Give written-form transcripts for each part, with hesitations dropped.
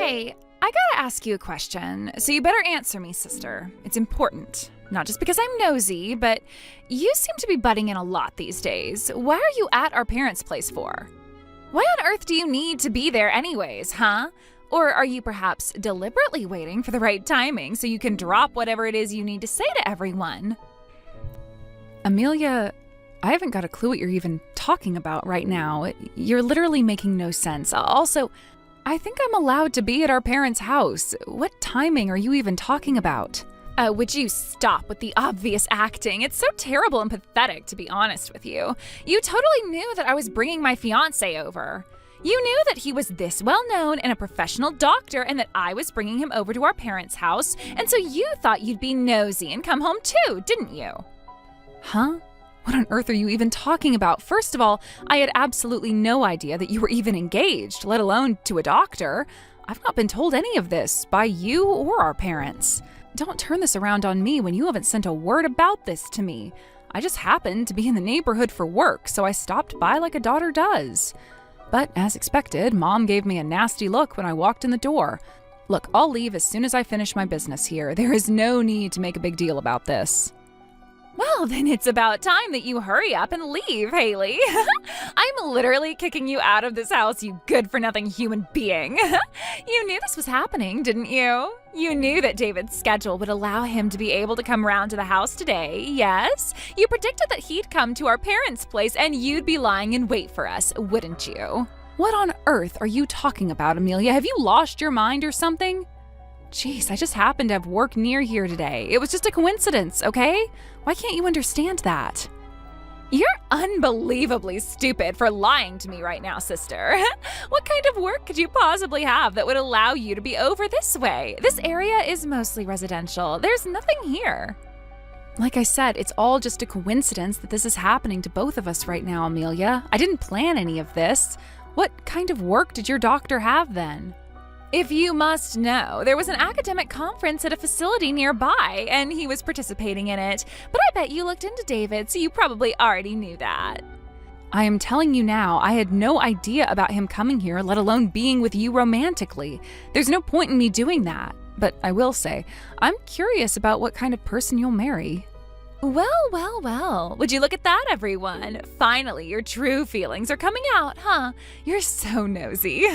Hey, I gotta ask you a question, so you better answer me, sister. It's important. Not just because I'm nosy, but you seem to be butting in a lot these days. Why are you at our parents' place for? Why on earth do you need to be there anyways, huh? Or are you perhaps deliberately waiting for the right timing so you can drop whatever it is you need to say to everyone? Amelia, I haven't got a clue what you're even talking about right now. You're literally making no sense. Also, I think I'm allowed to be at our parents' house. What timing are you even talking about? Would you stop with the obvious acting? It's so terrible and pathetic, to be honest with you. You totally knew that I was bringing my fiancé over. You knew that he was this well-known and a professional doctor and that I was bringing him over to our parents' house, and so you thought you'd be nosy and come home too, didn't you? Huh? What on earth are you even talking about? First of all, I had absolutely no idea that you were even engaged, let alone to a doctor. I've not been told any of this by you or our parents. Don't turn this around on me when you haven't sent a word about this to me. I just happened to be in the neighborhood for work, so I stopped by like a daughter does. But as expected, Mom gave me a nasty look when I walked in the door. Look, I'll leave as soon as I finish my business here. There is no need to make a big deal about this. Well, then it's about time that you hurry up and leave, Haley. I'm literally kicking you out of this house, you good-for-nothing human being. You knew this was happening, didn't you? You knew that David's schedule would allow him to be able to come round to the house today, yes? You predicted that he'd come to our parents' place and you'd be lying in wait for us, wouldn't you? What on earth are you talking about, Amelia? Have you lost your mind or something? Jeez, I just happened to have work near here today. It was just a coincidence, okay? Why can't you understand that? You're unbelievably stupid for lying to me right now, sister. What kind of work could you possibly have that would allow you to be over this way? This area is mostly residential. There's nothing here. Like I said, it's all just a coincidence that this is happening to both of us right now, Amelia. I didn't plan any of this. What kind of work did your doctor have then? If you must know, there was an academic conference at a facility nearby, and he was participating in it. But I bet you looked into David, so you probably already knew that. I am telling you now, I had no idea about him coming here, let alone being with you romantically. There's no point in me doing that. But I will say, I'm curious about what kind of person you'll marry. Well. Would you look at that, everyone? Finally, your true feelings are coming out, huh? You're so nosy.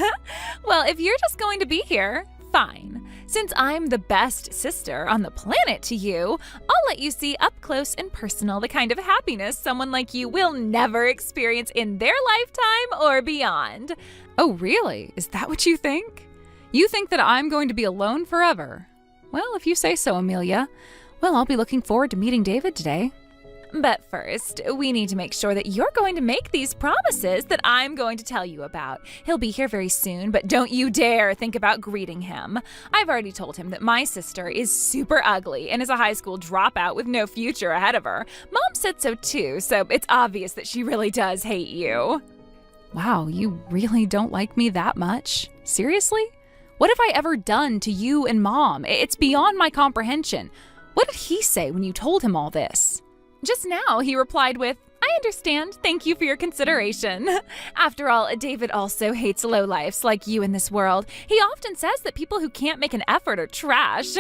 Well, if you're just going to be here, fine. Since I'm the best sister on the planet to you, I'll let you see up close and personal the kind of happiness someone like you will never experience in their lifetime or beyond. Oh, really? Is that what you think? You think that I'm going to be alone forever? Well, if you say so, Amelia. Well, I'll be looking forward to meeting David today. But first, we need to make sure that you're going to make these promises that I'm going to tell you about. He'll be here very soon, but don't you dare think about greeting him. I've already told him that my sister is super ugly and is a high school dropout with no future ahead of her. Mom said so too, so it's obvious that she really does hate you. Wow, you really don't like me that much? Seriously? What have I ever done to you and Mom? It's beyond my comprehension. What did he say when you told him all this? Just now, he replied with, "I understand. Thank you for your consideration." After all, David also hates lowlifes like you in this world. He often says that people who can't make an effort are trash.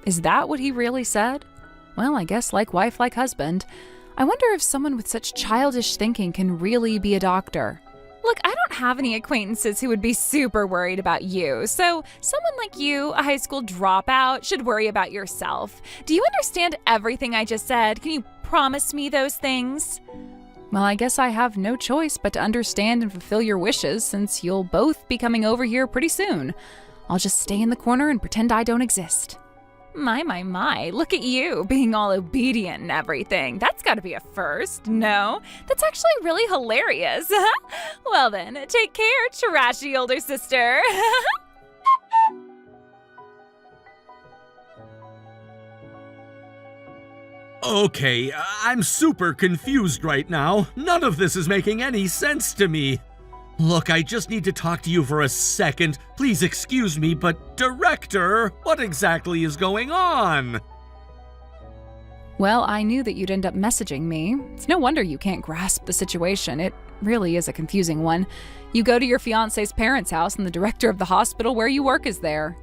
Is that what he really said? Well, I guess like wife, like husband. I wonder if someone with such childish thinking can really be a doctor. Look, I don't have any acquaintances who would be super worried about you, so someone like you, a high school dropout, should worry about yourself. Do you understand everything I just said? Can you promise me those things? Well, I guess I have no choice but to understand and fulfill your wishes since you'll both be coming over here pretty soon. I'll just stay in the corner and pretend I don't exist. My, look at you, being all obedient and everything. That's gotta be a first, no? That's actually really hilarious. Well then, take care, trashy older sister. Okay, I'm super confused right now. None of this is making any sense to me. Look, I just need to talk to you for a second. Please excuse me, but Director, what exactly is going on? Well, I knew that you'd end up messaging me. It's no wonder you can't grasp the situation. It really is a confusing one. You go to your fiancé's parents' house and the director of the hospital where you work is there.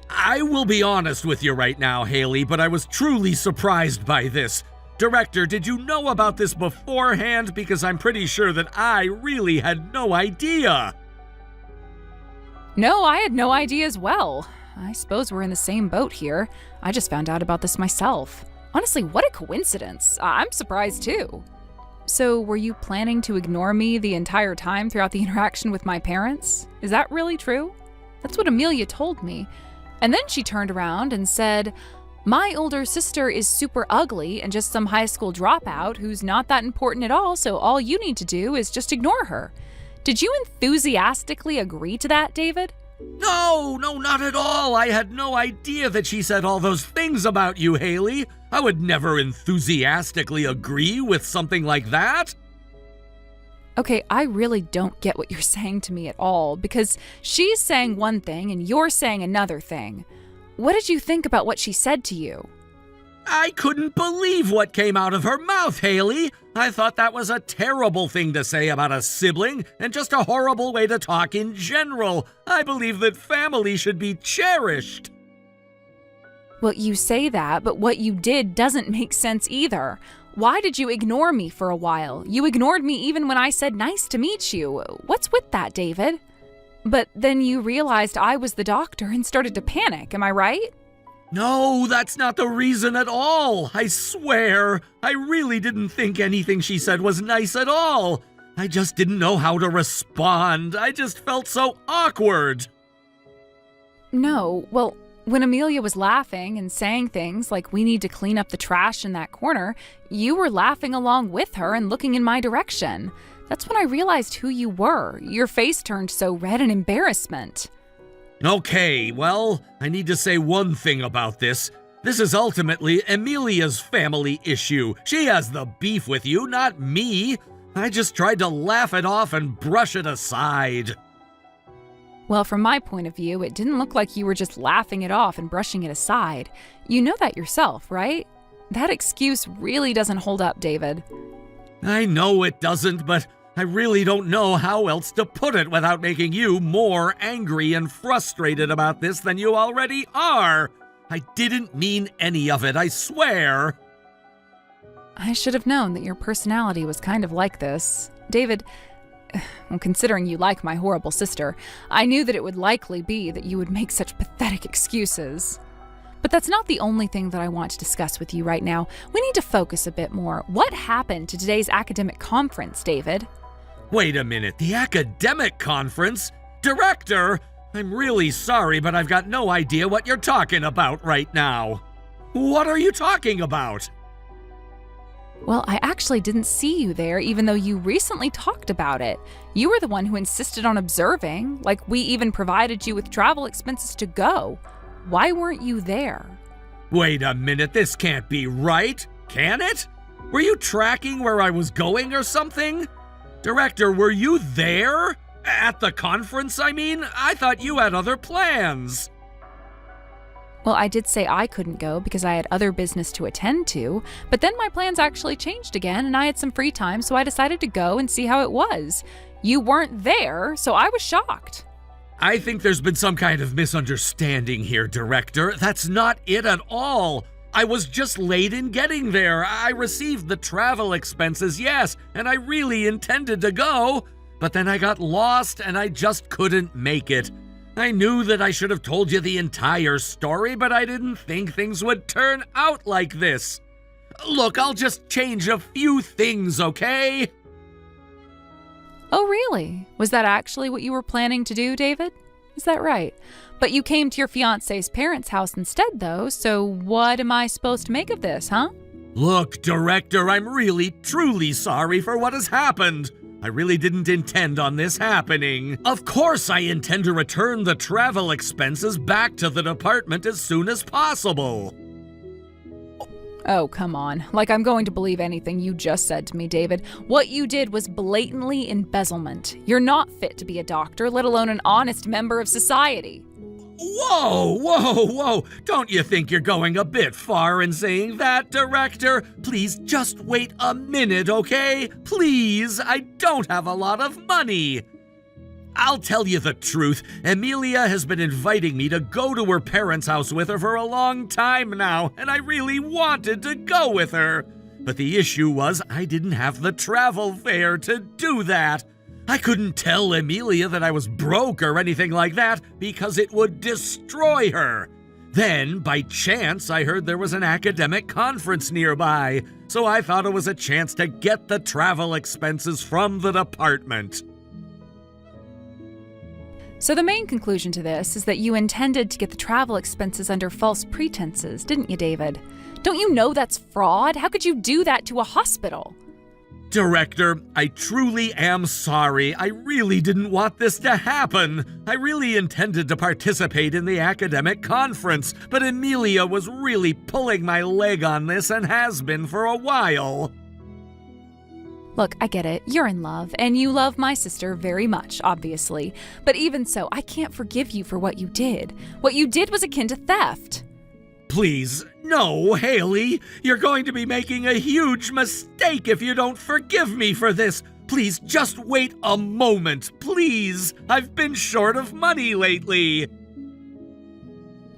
I will be honest with you right now, Haley, but I was truly surprised by this. Director, did you know about this beforehand? Because I'm pretty sure that I really had no idea. No, I had no idea as well. I suppose we're in the same boat here. I just found out about this myself. Honestly, what a coincidence. I'm surprised too. So, were you planning to ignore me the entire time throughout the interaction with my parents? Is that really true? That's what Amelia told me. And then she turned around and said, "My older sister is super ugly and just some high school dropout who's not that important at all, so all you need to do is just ignore her." Did you enthusiastically agree to that, David? No, not at all. I had no idea that she said all those things about you, Haley. I would never enthusiastically agree with something like that. Okay, I really don't get what you're saying to me at all, because she's saying one thing and you're saying another thing. What did you think about what she said to you? I couldn't believe what came out of her mouth, Haley. I thought that was a terrible thing to say about a sibling and just a horrible way to talk in general. I believe that family should be cherished. Well, you say that, but what you did doesn't make sense either. Why did you ignore me for a while? You ignored me even when I said nice to meet you. What's with that, David? But then you realized I was the doctor and started to panic, am I right? No, that's not the reason at all. I swear. I really didn't think anything she said was nice at all. I just didn't know how to respond. I just felt so awkward. No, well, when Amelia was laughing and saying things like we need to clean up the trash in that corner, you were laughing along with her and looking in my direction. That's when I realized who you were. Your face turned so red in embarrassment. Okay, well, I need to say one thing about this. This is ultimately Amelia's family issue. She has the beef with you, not me. I just tried to laugh it off and brush it aside. Well, from my point of view, it didn't look like you were just laughing it off and brushing it aside. You know that yourself, right? That excuse really doesn't hold up, David. I know it doesn't, but I really don't know how else to put it without making you more angry and frustrated about this than you already are. I didn't mean any of it, I swear. I should have known that your personality was kind of like this. David, well, considering you like my horrible sister, I knew that it would likely be that you would make such pathetic excuses. But that's not the only thing that I want to discuss with you right now. We need to focus a bit more. What happened to today's academic conference, David? Wait a minute, the academic conference? Director, I'm really sorry, but I've got no idea what you're talking about right now. What are you talking about? Well, I actually didn't see you there, even though you recently talked about it. You were the one who insisted on observing, like we even provided you with travel expenses to go. Why weren't you there? Wait a minute, this can't be right, can it? Were you tracking where I was going or something? Director, were you there? At the conference, I mean? I thought you had other plans. Well, I did say I couldn't go because I had other business to attend to, but then my plans actually changed again and I had some free time, so I decided to go and see how it was. You weren't there, so I was shocked. I think there's been some kind of misunderstanding here, Director. That's not it at all. I was just late in getting there. I received the travel expenses, yes, and I really intended to go, but then I got lost and I just couldn't make it. I knew that I should have told you the entire story, but I didn't think things would turn out like this. Look, I'll just change a few things, okay? Oh, really? Was that actually what you were planning to do, David? Is that right? But you came to your fiancé's parents' house instead, though, so what am I supposed to make of this, huh? Look, Director, I'm really, truly sorry for what has happened. I really didn't intend on this happening. Of course I intend to return the travel expenses back to the department as soon as possible. Oh, come on. Like I'm going to believe anything you just said to me, David. What you did was blatantly embezzlement. You're not fit to be a doctor, let alone an honest member of society. Whoa, whoa, whoa! Don't you think you're going a bit far in saying that, Director? Please just wait a minute, okay? Please, I don't have a lot of money. I'll tell you the truth. Amelia has been inviting me to go to her parents' house with her for a long time now, and I really wanted to go with her. But the issue was I didn't have the travel fare to do that. I couldn't tell Amelia that I was broke or anything like that because it would destroy her. Then, by chance, I heard there was an academic conference nearby, so I thought it was a chance to get the travel expenses from the department. So the main conclusion to this is that you intended to get the travel expenses under false pretenses, didn't you, David? Don't you know that's fraud? How could you do that to a hospital? Director, I truly am sorry. I really didn't want this to happen. I really intended to participate in the academic conference, but Amelia was really pulling my leg on this and has been for a while. Look, I get it. You're in love, and you love my sister very much, obviously. But even so, I can't forgive you for what you did. What you did was akin to theft. Please, no, Haley. You're going to be making a huge mistake if you don't forgive me for this. Please, just wait a moment, please. I've been short of money lately.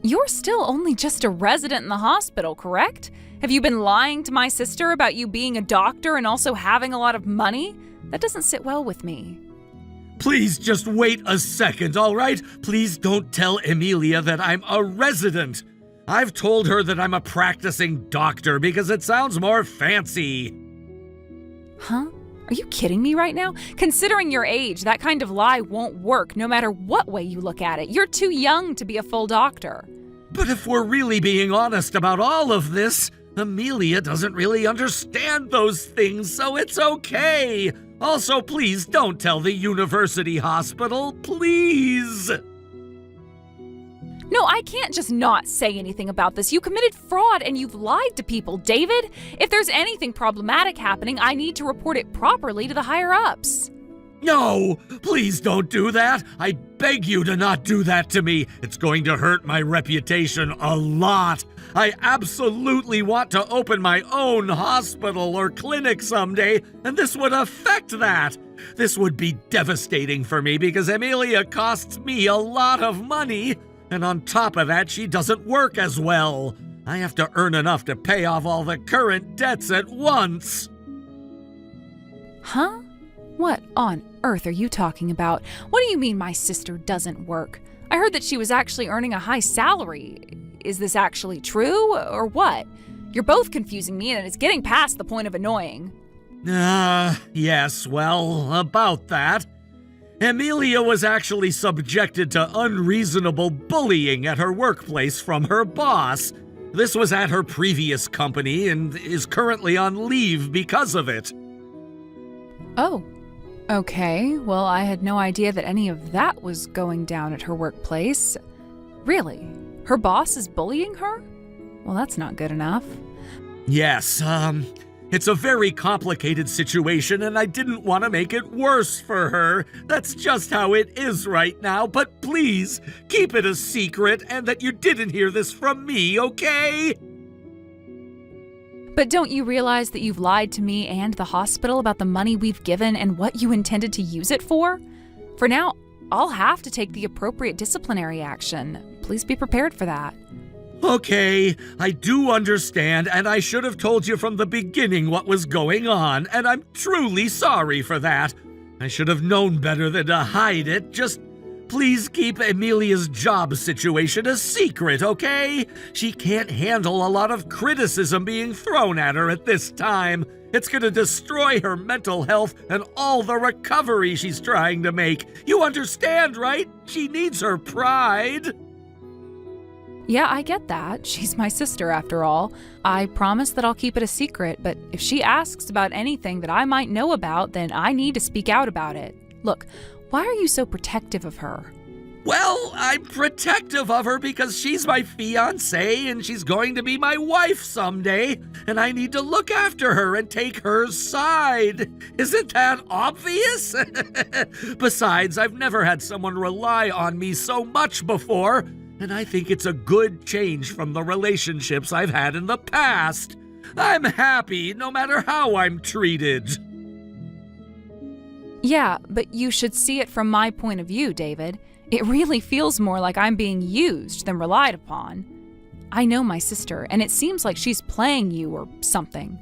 You're still only just a resident in the hospital, correct? Have you been lying to my sister about you being a doctor and also having a lot of money? That doesn't sit well with me. Please just wait a second, all right? Please don't tell Amelia that I'm a resident. I've told her that I'm a practicing doctor because it sounds more fancy. Huh? Are you kidding me right now? Considering your age, that kind of lie won't work no matter what way you look at it. You're too young to be a full doctor. But if we're really being honest about all of this, Amelia doesn't really understand those things, so it's okay. Also, please don't tell the university hospital, please. No, I can't just not say anything about this. You committed fraud and you've lied to people, David. If there's anything problematic happening, I need to report it properly to the higher-ups. No, please don't do that. I beg you to not do that to me. It's going to hurt my reputation a lot. I absolutely want to open my own hospital or clinic someday, and this would affect that. This would be devastating for me because Amelia costs me a lot of money, and on top of that, she doesn't work as well. I have to earn enough to pay off all the current debts at once. Huh? What on earth are you talking about? What do you mean my sister doesn't work? I heard that she was actually earning a high salary. Is this actually true, or what? You're both confusing me, and it's getting past the point of annoying. Yes, well, about that. Amelia was actually subjected to unreasonable bullying at her workplace from her boss. This was at her previous company and is currently on leave because of it. Oh, okay. Well, I had no idea that any of that was going down at her workplace. Really? Her boss is bullying her? Well, that's not good enough. Yes, it's a very complicated situation, and I didn't want to make it worse for her. That's just how it is right now, but please, keep it a secret and that you didn't hear this from me, okay? But don't you realize that you've lied to me and the hospital about the money we've given and what you intended to use it for? For now, I'll have to take the appropriate disciplinary action. Please be prepared for that. Okay, I do understand, and I should have told you from the beginning what was going on, and I'm truly sorry for that. I should have known better than to hide it. Just please keep Amelia's job situation a secret, okay? She can't handle a lot of criticism being thrown at her at this time. It's gonna destroy her mental health and all the recovery she's trying to make. You understand, right? She needs her pride. Yeah, I get that. She's my sister after all. I promise that I'll keep it a secret, but if she asks about anything that I might know about, then I need to speak out about it. Look, why are you so protective of her? Well, I'm protective of her because she's my fiancé and she's going to be my wife someday, and I need to look after her and take her side. Isn't that obvious? Besides, I've never had someone rely on me so much before, and I think it's a good change from the relationships I've had in the past. I'm happy no matter how I'm treated. Yeah, but you should see it from my point of view, David. It really feels more like I'm being used than relied upon. I know my sister, and it seems like she's playing you or something.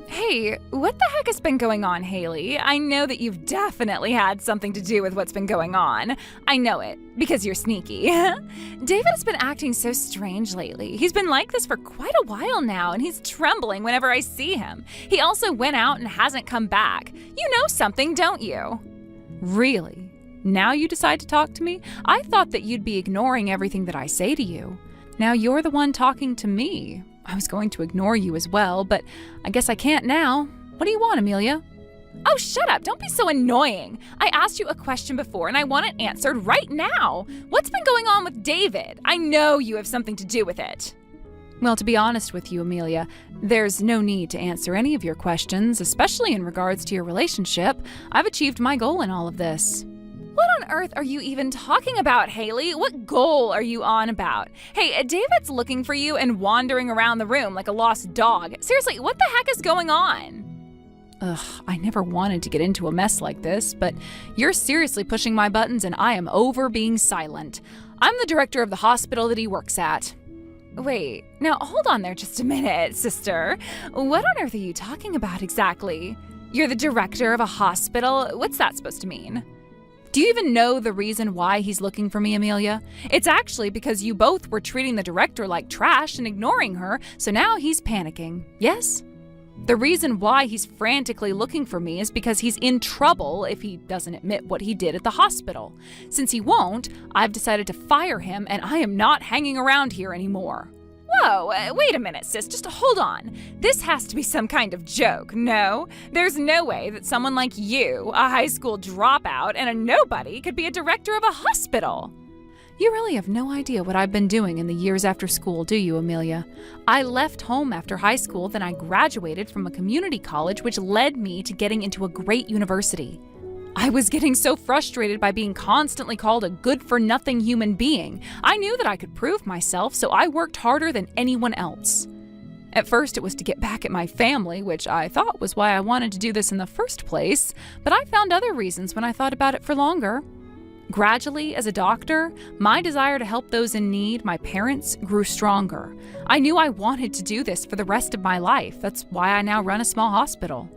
Hey, what the heck has been going on, Haley? I know that you've definitely had something to do with what's been going on. I know it, because you're sneaky. David has been acting so strange lately. He's been like this for quite a while now, and he's trembling whenever I see him. He also went out and hasn't come back. You know something, don't you? Really? Now you decide to talk to me? I thought that you'd be ignoring everything that I say to you. Now you're the one talking to me. I was going to ignore you as well, but I guess I can't now. What do you want, Amelia? Oh, shut up. Don't be so annoying. I asked you a question before and I want it answered right now. What's been going on with David? I know you have something to do with it. Well, to be honest with you, Amelia, there's no need to answer any of your questions, especially in regards to your relationship. I've achieved my goal in all of this. What on earth are you even talking about, Haley? What goal are you on about? Hey, David's looking for you and wandering around the room like a lost dog. Seriously, what the heck is going on? I never wanted to get into a mess like this, but you're seriously pushing my buttons and I am over being silent. I'm the director of the hospital that he works at. Wait, now hold on there just a minute, sister. What on earth are you talking about exactly? You're the director of a hospital? What's that supposed to mean? Do you even know the reason why he's looking for me, Amelia? It's actually because you both were treating the director like trash and ignoring her, so now he's panicking. Yes? The reason why he's frantically looking for me is because he's in trouble if he doesn't admit what he did at the hospital. Since he won't, I've decided to fire him and I am not hanging around here anymore. Whoa, wait a minute, sis. Just hold on. This has to be some kind of joke, no? There's no way that someone like you, a high school dropout and a nobody, could be a director of a hospital. You really have no idea what I've been doing in the years after school, do you, Amelia? I left home after high school, then I graduated from a community college, which led me to getting into a great university. I was getting so frustrated by being constantly called a good-for-nothing human being. I knew that I could prove myself, so I worked harder than anyone else. At first, it was to get back at my family, which I thought was why I wanted to do this in the first place, but I found other reasons when I thought about it for longer. Gradually, as a doctor, my desire to help those in need, my parents, grew stronger. I knew I wanted to do this for the rest of my life. That's why I now run a small hospital.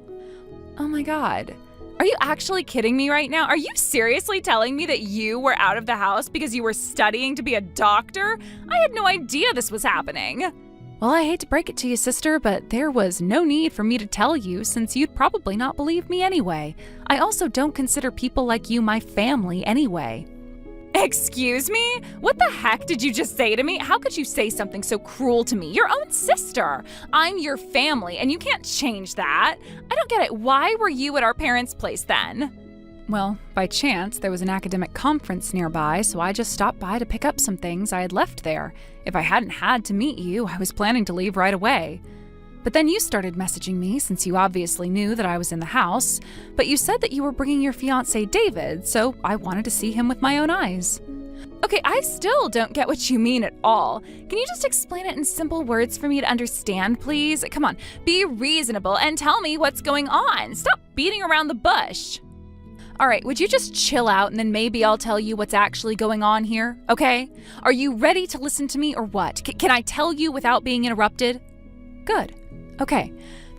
Oh my God. Are you actually kidding me right now? Are you seriously telling me that you were out of the house because you were studying to be a doctor? I had no idea this was happening. Well, I hate to break it to you, sister, but there was no need for me to tell you since you'd probably not believe me anyway. I also don't consider people like you my family anyway. Excuse me? What the heck did you just say to me? How could you say something so cruel to me? Your own sister. I'm your family, and you can't change that. I don't get it. Why were you at our parents' place then? Well, by chance, there was an academic conference nearby, so I just stopped by to pick up some things I had left there. If I hadn't had to meet you, I was planning to leave right away. But then you started messaging me since you obviously knew that I was in the house, but you said that you were bringing your fiancé David, so I wanted to see him with my own eyes. Okay, I still don't get what you mean at all. Can you just explain it in simple words for me to understand, please? Come on, be reasonable and tell me what's going on. Stop beating around the bush. All right, would you just chill out and then maybe I'll tell you what's actually going on here, okay? Are you ready to listen to me or what? Can I tell you without being interrupted? Good. Okay,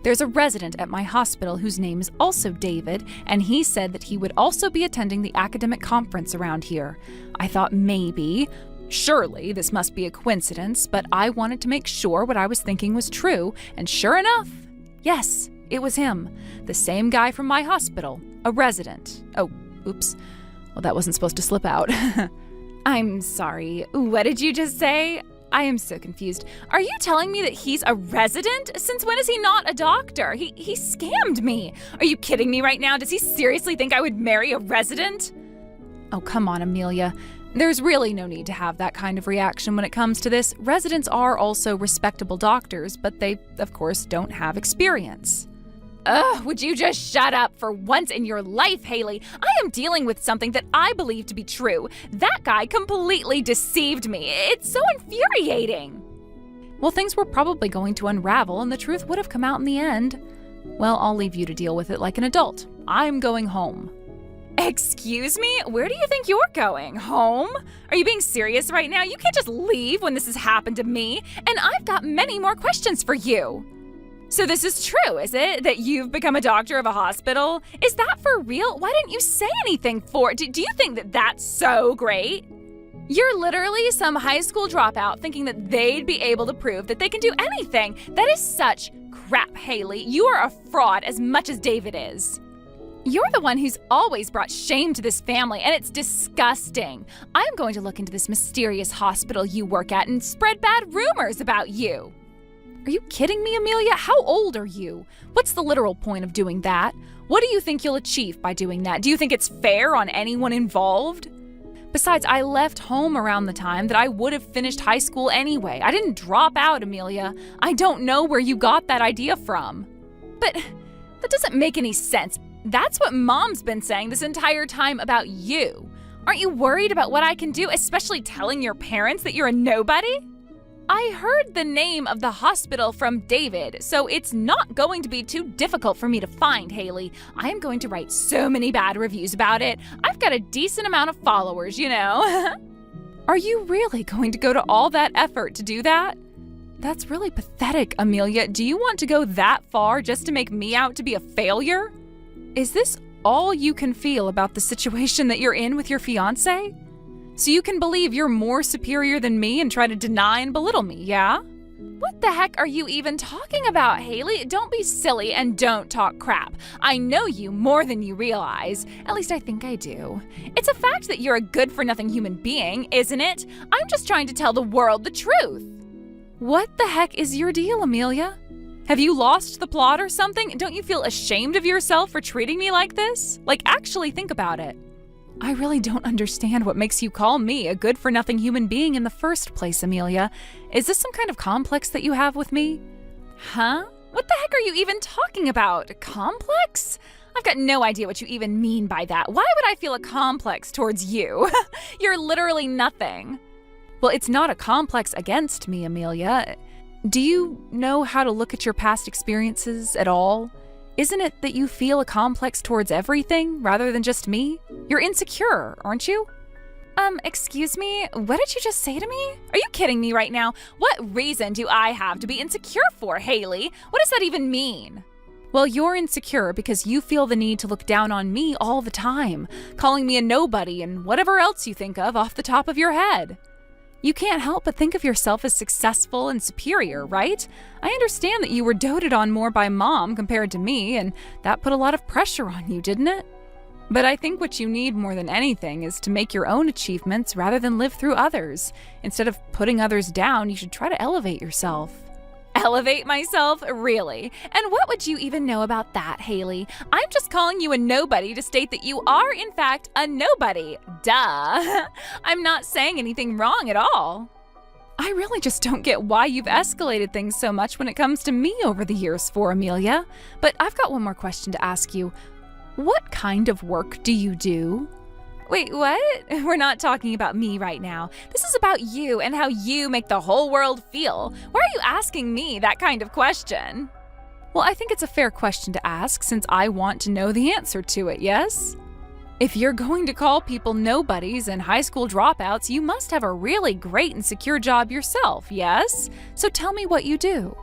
there's a resident at my hospital whose name is also David, and he said that he would also be attending the academic conference around here. I thought surely this must be a coincidence, but I wanted to make sure what I was thinking was true, and sure enough, yes, it was him, the same guy from my hospital, a resident. Oh, oops. Well, that wasn't supposed to slip out. I'm sorry, what did you just say? I am so confused. Are you telling me that he's a resident? Since when is he not a doctor? He scammed me. Are you kidding me right now? Does he seriously think I would marry a resident? Oh, come on, Amelia. There's really no need to have that kind of reaction when it comes to this. Residents are also respectable doctors, but they, of course, don't have experience. Ugh, would you just shut up for once in your life, Haley? I am dealing with something that I believe to be true. That guy completely deceived me. It's so infuriating. Well, things were probably going to unravel and the truth would have come out in the end. Well, I'll leave you to deal with it like an adult. I'm going home. Excuse me? Where do you think you're going? Home? Are you being serious right now? You can't just leave when this has happened to me. And I've got many more questions for you. So this is true, is it? That you've become a doctor of a hospital? Is that for real? Why didn't you say anything for it? Do you think that that's so great? You're literally some high school dropout thinking that they'd be able to prove that they can do anything. That is such crap, Haley. You are a fraud as much as David is. You're the one who's always brought shame to this family, and it's disgusting. I'm going to look into this mysterious hospital you work at and spread bad rumors about you. Are you kidding me, Amelia? How old are you? What's the literal point of doing that? What do you think you'll achieve by doing that? Do you think it's fair on anyone involved? Besides, I left home around the time that I would have finished high school anyway. I didn't drop out, Amelia. I don't know where you got that idea from. But that doesn't make any sense. That's what Mom's been saying this entire time about you. Aren't you worried about what I can do, especially telling your parents that you're a nobody? I heard the name of the hospital from David, so it's not going to be too difficult for me to find, Haley. I am going to write so many bad reviews about it. I've got a decent amount of followers, you know. Are you really going to go to all that effort to do that? That's really pathetic, Amelia. Do you want to go that far just to make me out to be a failure? Is this all you can feel about the situation that you're in with your fiancé? So you can believe you're more superior than me and try to deny and belittle me, yeah? What the heck are you even talking about, Haley? Don't be silly and don't talk crap. I know you more than you realize. At least I think I do. It's a fact that you're a good-for-nothing human being, isn't it? I'm just trying to tell the world the truth. What the heck is your deal, Amelia? Have you lost the plot or something? Don't you feel ashamed of yourself for treating me like this? Like, actually think about it. I really don't understand what makes you call me a good-for-nothing human being in the first place, Amelia. Is this some kind of complex that you have with me? Huh? What the heck are you even talking about? Complex? I've got no idea what you even mean by that. Why would I feel a complex towards you? You're literally nothing. Well, it's not a complex against me, Amelia. Do you know how to look at your past experiences at all? Isn't it that you feel a complex towards everything rather than just me? You're insecure, aren't you? Excuse me? What did you just say to me? Are you kidding me right now? What reason do I have to be insecure for, Haley? What does that even mean? Well, you're insecure because you feel the need to look down on me all the time, calling me a nobody and whatever else you think of off the top of your head. You can't help but think of yourself as successful and superior, right? I understand that you were doted on more by Mom compared to me, and that put a lot of pressure on you, didn't it? But I think what you need more than anything is to make your own achievements rather than live through others. Instead of putting others down, you should try to elevate yourself. Elevate myself? Really? And what would you even know about that, Haley? I'm just calling you a nobody to state that you are, in fact, a nobody. Duh. I'm not saying anything wrong at all. I really just don't get why you've escalated things so much when it comes to me over the years for Amelia. But I've got one more question to ask you. What kind of work do you do? Wait, what? We're not talking about me right now. This is about you and how you make the whole world feel. Why are you asking me that kind of question? Well, I think it's a fair question to ask since I want to know the answer to it, yes? If you're going to call people nobodies and high school dropouts, you must have a really great and secure job yourself, yes? So tell me what you do.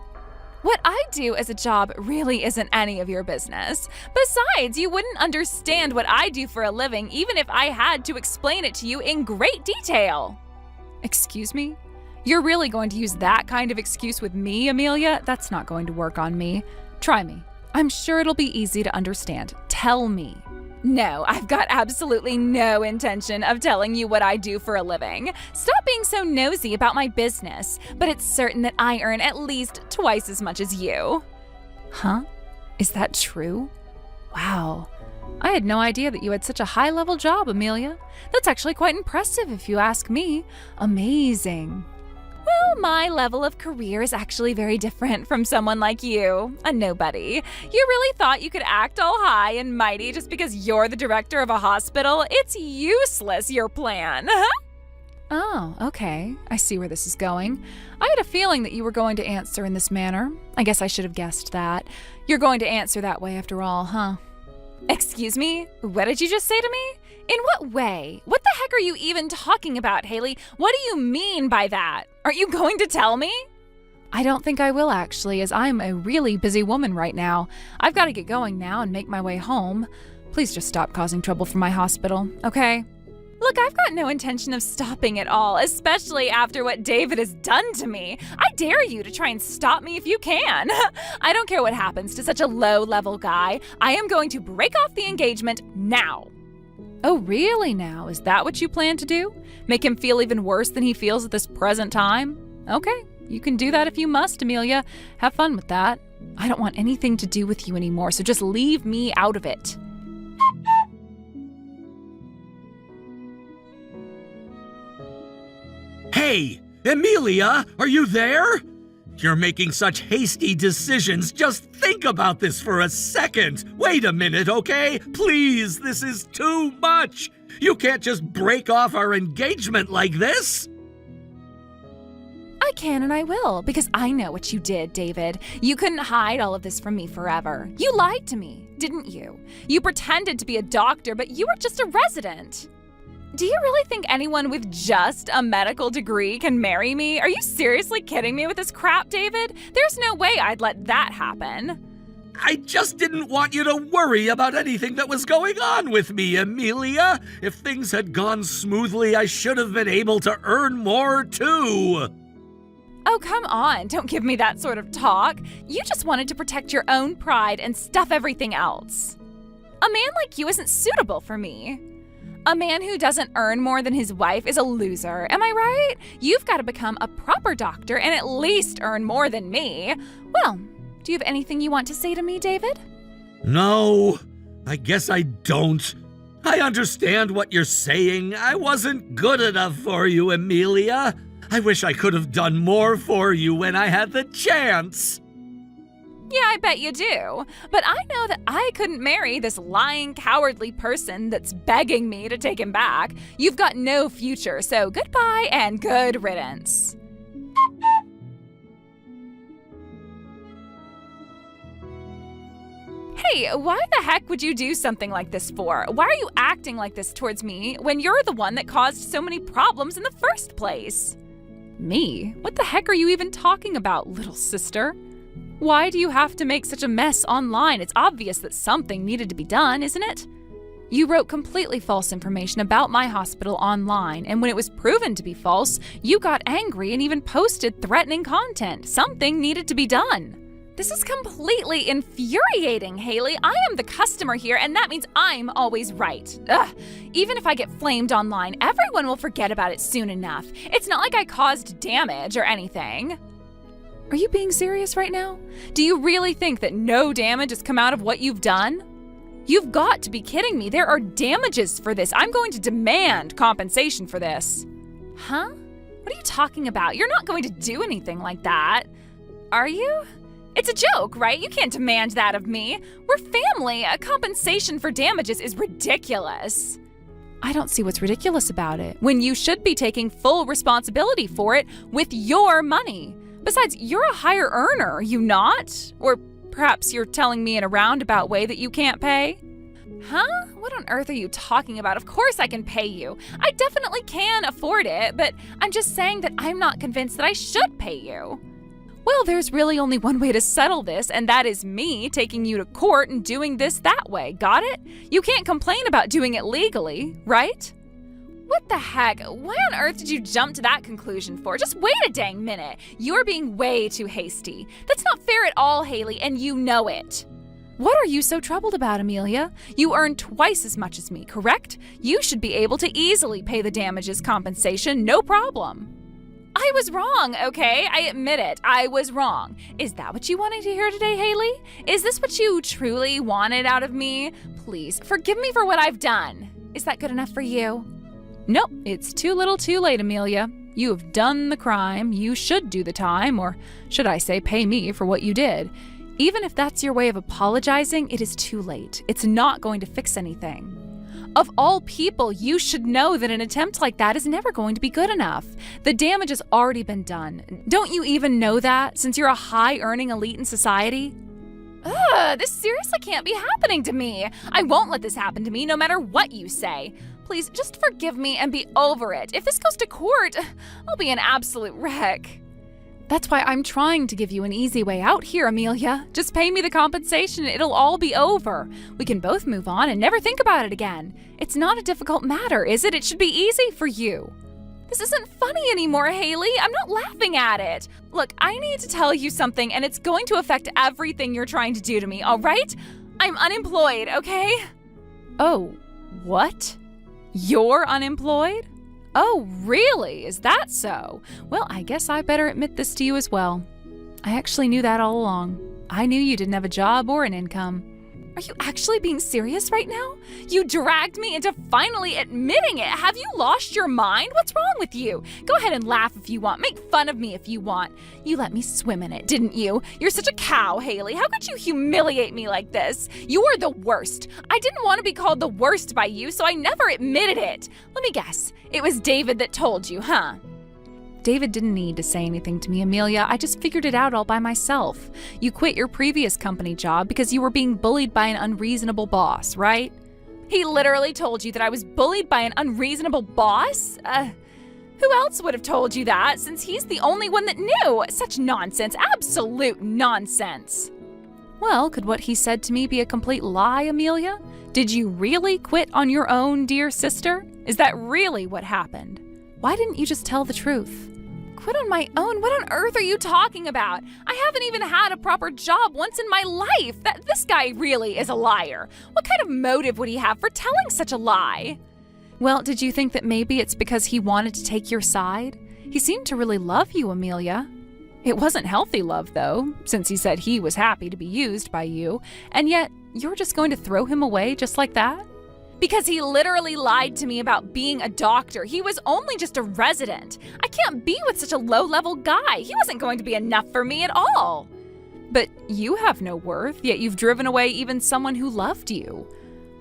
What I do as a job really isn't any of your business. Besides, you wouldn't understand what I do for a living even if I had to explain it to you in great detail. Excuse me? You're really going to use that kind of excuse with me, Amelia? That's not going to work on me. Try me. I'm sure it'll be easy to understand. Tell me. No, I've got absolutely no intention of telling you what I do for a living. Stop being so nosy about my business, but it's certain that I earn at least twice as much as you. Huh? Is that true? Wow. I had no idea that you had such a high-level job, Amelia. That's actually quite impressive if you ask me. Amazing. Well, my level of career is actually very different from someone like you, a nobody. You really thought you could act all high and mighty just because you're the director of a hospital? It's useless, your plan. Oh, okay. I see where this is going. I had a feeling that you were going to answer in this manner. I guess I should have guessed that. You're going to answer that way after all, huh? Excuse me? What did you just say to me? In what way? What the heck are you even talking about, Haley? What do you mean by that? Are you going to tell me? I don't think I will, actually, as I'm a really busy woman right now. I've got to get going now and make my way home. Please just stop causing trouble for my hospital, okay? Look, I've got no intention of stopping at all, especially after what David has done to me. I dare you to try and stop me if you can. I don't care what happens to such a low-level guy. I am going to break off the engagement now. Oh, really now? Is that what you plan to do? Make him feel even worse than he feels at this present time? Okay, you can do that if you must, Amelia. Have fun with that. I don't want anything to do with you anymore, so just leave me out of it. Hey, Emilia, are you there? You're making such hasty decisions. Just think about this for a second. Wait a minute, okay? Please, this is too much. You can't just break off our engagement like this. I can and I will, because I know what you did, David. You couldn't hide all of this from me forever. You lied to me, didn't you? You pretended to be a doctor, but you were just a resident. Do you really think anyone with just a medical degree can marry me? Are you seriously kidding me with this crap, David? There's no way I'd let that happen. I just didn't want you to worry about anything that was going on with me, Emilia. If things had gone smoothly, I should have been able to earn more too. Oh, come on. Don't give me that sort of talk. You just wanted to protect your own pride and stuff everything else. A man like you isn't suitable for me. A man who doesn't earn more than his wife is a loser, am I right? You've got to become a proper doctor and at least earn more than me. Well, do you have anything you want to say to me, David? No, I guess I don't. I understand what you're saying. I wasn't good enough for you, Emilia. I wish I could have done more for you when I had the chance. Yeah, I bet you do. But I know that I couldn't marry this lying, cowardly person that's begging me to take him back. You've got no future, so goodbye and good riddance. Hey, why the heck would you do something like this for? Why are you acting like this towards me when you're the one that caused so many problems in the first place? Me? What the heck are you even talking about, little sister? Why do you have to make such a mess online? It's obvious that something needed to be done, isn't it? You wrote completely false information about my hospital online, and when it was proven to be false, you got angry and even posted threatening content. Something needed to be done. This is completely infuriating, Haley. I am the customer here, and that means I'm always right. Ugh. Even if I get flamed online, everyone will forget about it soon enough. It's not like I caused damage or anything. Are you being serious right now? Do you really think that no damage has come out of what you've done? You've got to be kidding me. There are damages for this. I'm going to demand compensation for this. Huh? What are you talking about? You're not going to do anything like that. Are you? It's a joke, right? You can't demand that of me. We're family. A compensation for damages is ridiculous. I don't see what's ridiculous about it, when you should be taking full responsibility for it with your money. Besides, you're a higher earner, are you not? Or perhaps you're telling me in a roundabout way that you can't pay? Huh? What on earth are you talking about? Of course I can pay you. I definitely can afford it, but I'm just saying that I'm not convinced that I should pay you. Well, there's really only one way to settle this, and that is me taking you to court and doing this that way. Got it? You can't complain about doing it legally, right? What the heck? Why on earth did you jump to that conclusion for? Just wait a dang minute. You're being way too hasty. That's not fair at all, Haley, and you know it. What are you so troubled about, Amelia? You earn twice as much as me, correct? You should be able to easily pay the damages compensation, no problem. I was wrong, okay? I admit it. I was wrong. Is that what you wanted to hear today, Haley? Is this what you truly wanted out of me? Please, forgive me for what I've done. Is that good enough for you? Nope, it's too little too late, Amelia. You have done the crime. You should do the time, or should I say pay me for what you did. Even if that's your way of apologizing, it is too late. It's not going to fix anything. Of all people, you should know that an attempt like that is never going to be good enough. The damage has already been done. Don't you even know that, since you're a high-earning elite in society? Ugh, this seriously can't be happening to me. I won't let this happen to me no matter what you say. Please, just forgive me and be over it. If this goes to court, I'll be an absolute wreck. That's why I'm trying to give you an easy way out here, Amelia. Just pay me the compensation and it'll all be over. We can both move on and never think about it again. It's not a difficult matter, is it? It should be easy for you. This isn't funny anymore, Haley. I'm not laughing at it. Look, I need to tell you something, and it's going to affect everything you're trying to do to me, all right? I'm unemployed, okay? Oh, what? You're unemployed? Oh, really? Is that so? Well, I guess I better admit this to you as well. I actually knew that all along. I knew you didn't have a job or an income. Are you actually being serious right now? You dragged me into finally admitting it. Have you lost your mind? What's wrong with you? Go ahead and laugh if you want. Make fun of me if you want. You let me swim in it, didn't you? You're such a cow, Haley. How could you humiliate me like this? You are the worst. I didn't want to be called the worst by you, so I never admitted it. Let me guess. It was David that told you, huh? David didn't need to say anything to me, Amelia. I just figured it out all by myself. You quit your previous company job because you were being bullied by an unreasonable boss, right? He literally told you that I was bullied by an unreasonable boss? Who else would have told you that, since he's the only one that knew? Such nonsense. Absolute nonsense. Well, could what he said to me be a complete lie, Amelia? Did you really quit on your own, dear sister? Is that really what happened? Why didn't you just tell the truth? Quit on my own? What on earth are you talking about? I haven't even had a proper job once in my life. This guy really is a liar. What kind of motive would he have for telling such a lie? Well, did you think that maybe it's because he wanted to take your side? He seemed to really love you, Amelia. It wasn't healthy love, though, since he said he was happy to be used by you, and yet you're just going to throw him away just like that? Because he literally lied to me about being a doctor. He was only just a resident. I can't be with such a low-level guy. He wasn't going to be enough for me at all. But you have no worth, yet you've driven away even someone who loved you.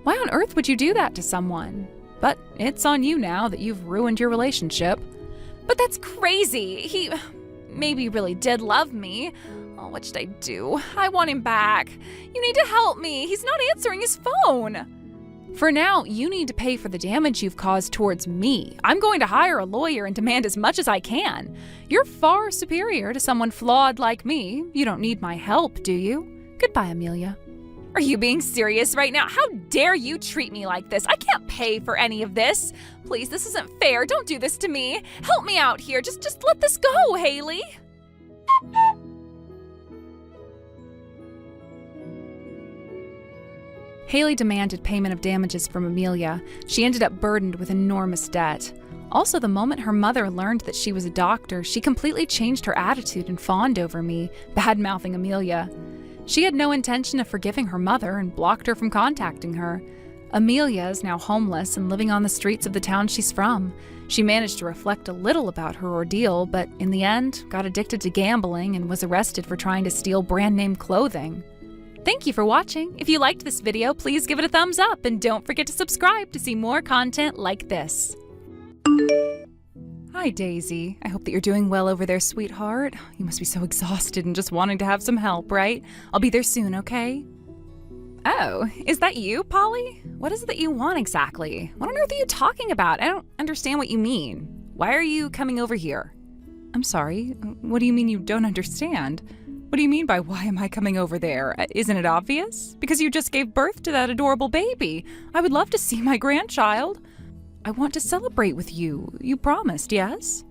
Why on earth would you do that to someone? But it's on you now that you've ruined your relationship. But that's crazy. He maybe really did love me. Oh, what should I do? I want him back. You need to help me. He's not answering his phone. For now, you need to pay for the damage you've caused towards me. I'm going to hire a lawyer and demand as much as I can. You're far superior to someone flawed like me. You don't need my help, do you? Goodbye, Amelia. Are you being serious right now? How dare you treat me like this? I can't pay for any of this. Please, this isn't fair. Don't do this to me. Help me out here. Just let this go, Haley. Haley demanded payment of damages from Amelia. She ended up burdened with enormous debt. Also, the moment her mother learned that she was a doctor, she completely changed her attitude and fawned over me, bad-mouthing Amelia. She had no intention of forgiving her mother and blocked her from contacting her. Amelia is now homeless and living on the streets of the town she's from. She managed to reflect a little about her ordeal, but in the end, got addicted to gambling and was arrested for trying to steal brand-name clothing. Thank you for watching. If you liked this video, please give it a thumbs up and don't forget to subscribe to see more content like this. Hi, Daisy. I hope that you're doing well over there, sweetheart. You must be so exhausted and just wanting to have some help, right? I'll be there soon, okay? Oh, is that you, Polly? What is it that you want exactly? What on earth are you talking about? I don't understand what you mean. Why are you coming over here? I'm sorry. What do you mean you don't understand? What do you mean by why am I coming over there? Isn't it obvious? Because you just gave birth to that adorable baby. I would love to see my grandchild. I want to celebrate with you. You promised, yes?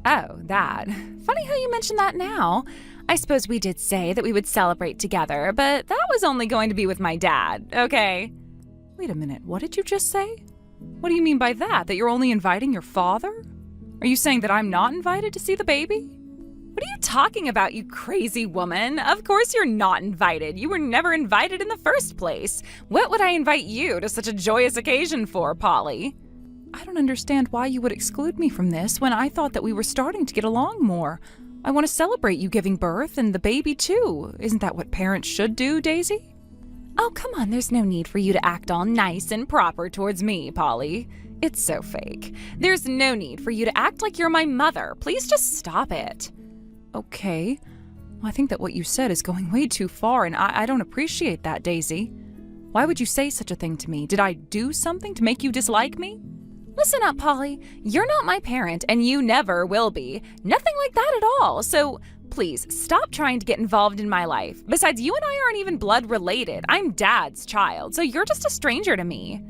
Oh, that. Funny how you mention that now. I suppose we did say that we would celebrate together, but that was only going to be with my dad, okay? Wait a minute, what did you just say? What do you mean by that? That you're only inviting your father? Are you saying that I'm not invited to see the baby? What are you talking about, you crazy woman? Of course you're not invited. You were never invited in the first place. What would I invite you to such a joyous occasion for, Polly? I don't understand why you would exclude me from this when I thought that we were starting to get along more. I want to celebrate you giving birth and the baby too. Isn't that what parents should do, Daisy? Oh, come on, there's no need for you to act all nice and proper towards me, Polly. It's so fake. There's no need for you to act like you're my mother. Please just stop it. Okay. I think that what you said is going way too far, and I don't appreciate that, Daisy. Why would you say such a thing to me? Did I do something to make you dislike me? Listen up, Polly. You're not my parent, and you never will be. Nothing like that at all. So please stop trying to get involved in my life. Besides, you and I aren't even blood related. I'm Dad's child, so you're just a stranger to me.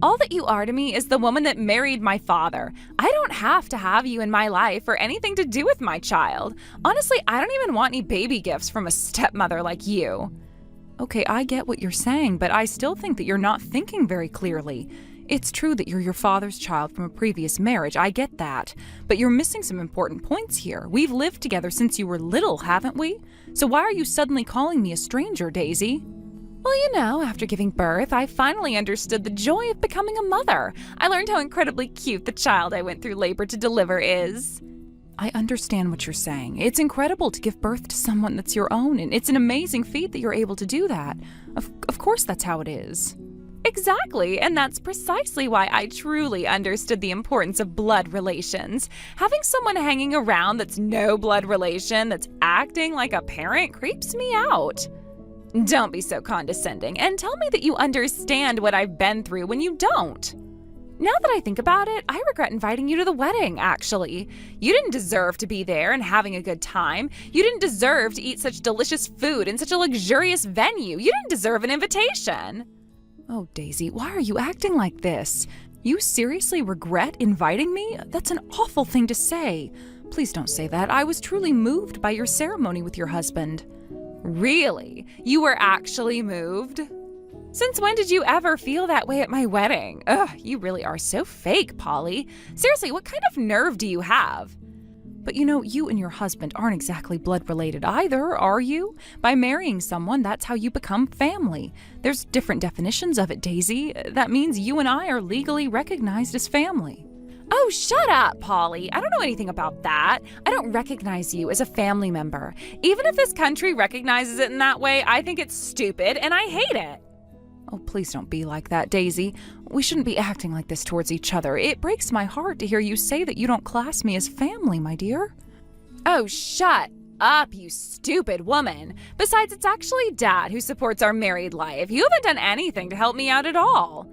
All that you are to me is the woman that married my father. I don't have to have you in my life or anything to do with my child. Honestly, I don't even want any baby gifts from a stepmother like you. Okay, I get what you're saying, but I still think that you're not thinking very clearly. It's true that you're your father's child from a previous marriage, I get that. But you're missing some important points here. We've lived together since you were little, haven't we? So why are you suddenly calling me a stranger, Daisy? Well, you know, after giving birth, I finally understood the joy of becoming a mother. I learned how incredibly cute the child I went through labor to deliver is. I understand what you're saying. It's incredible to give birth to someone that's your own, and it's an amazing feat that you're able to do that. Of course that's how it is. Exactly, and that's precisely why I truly understood the importance of blood relations. Having someone hanging around that's no blood relation, that's acting like a parent, creeps me out. Don't be so condescending, and tell me that you understand what I've been through when you don't. Now that I think about it, I regret inviting you to the wedding, actually. You didn't deserve to be there and having a good time. You didn't deserve to eat such delicious food in such a luxurious venue. You didn't deserve an invitation. Oh, Daisy, why are you acting like this? You seriously regret inviting me? That's an awful thing to say. Please don't say that. I was truly moved by your ceremony with your husband. Really? You were actually moved? Since when did you ever feel that way at my wedding? Ugh, you really are so fake, Polly. Seriously, what kind of nerve do you have? But you know, you and your husband aren't exactly blood related either, are you? By marrying someone, that's how you become family. There's different definitions of it, Daisy. That means you and I are legally recognized as family. Oh, shut up, Polly. I don't know anything about that. I don't recognize you as a family member. Even if this country recognizes it in that way, I think it's stupid and I hate it. Oh, please don't be like that, Daisy. We shouldn't be acting like this towards each other. It breaks my heart to hear you say that you don't class me as family, my dear. Oh, shut up, you stupid woman. Besides, it's actually Dad who supports our married life. You haven't done anything to help me out at all.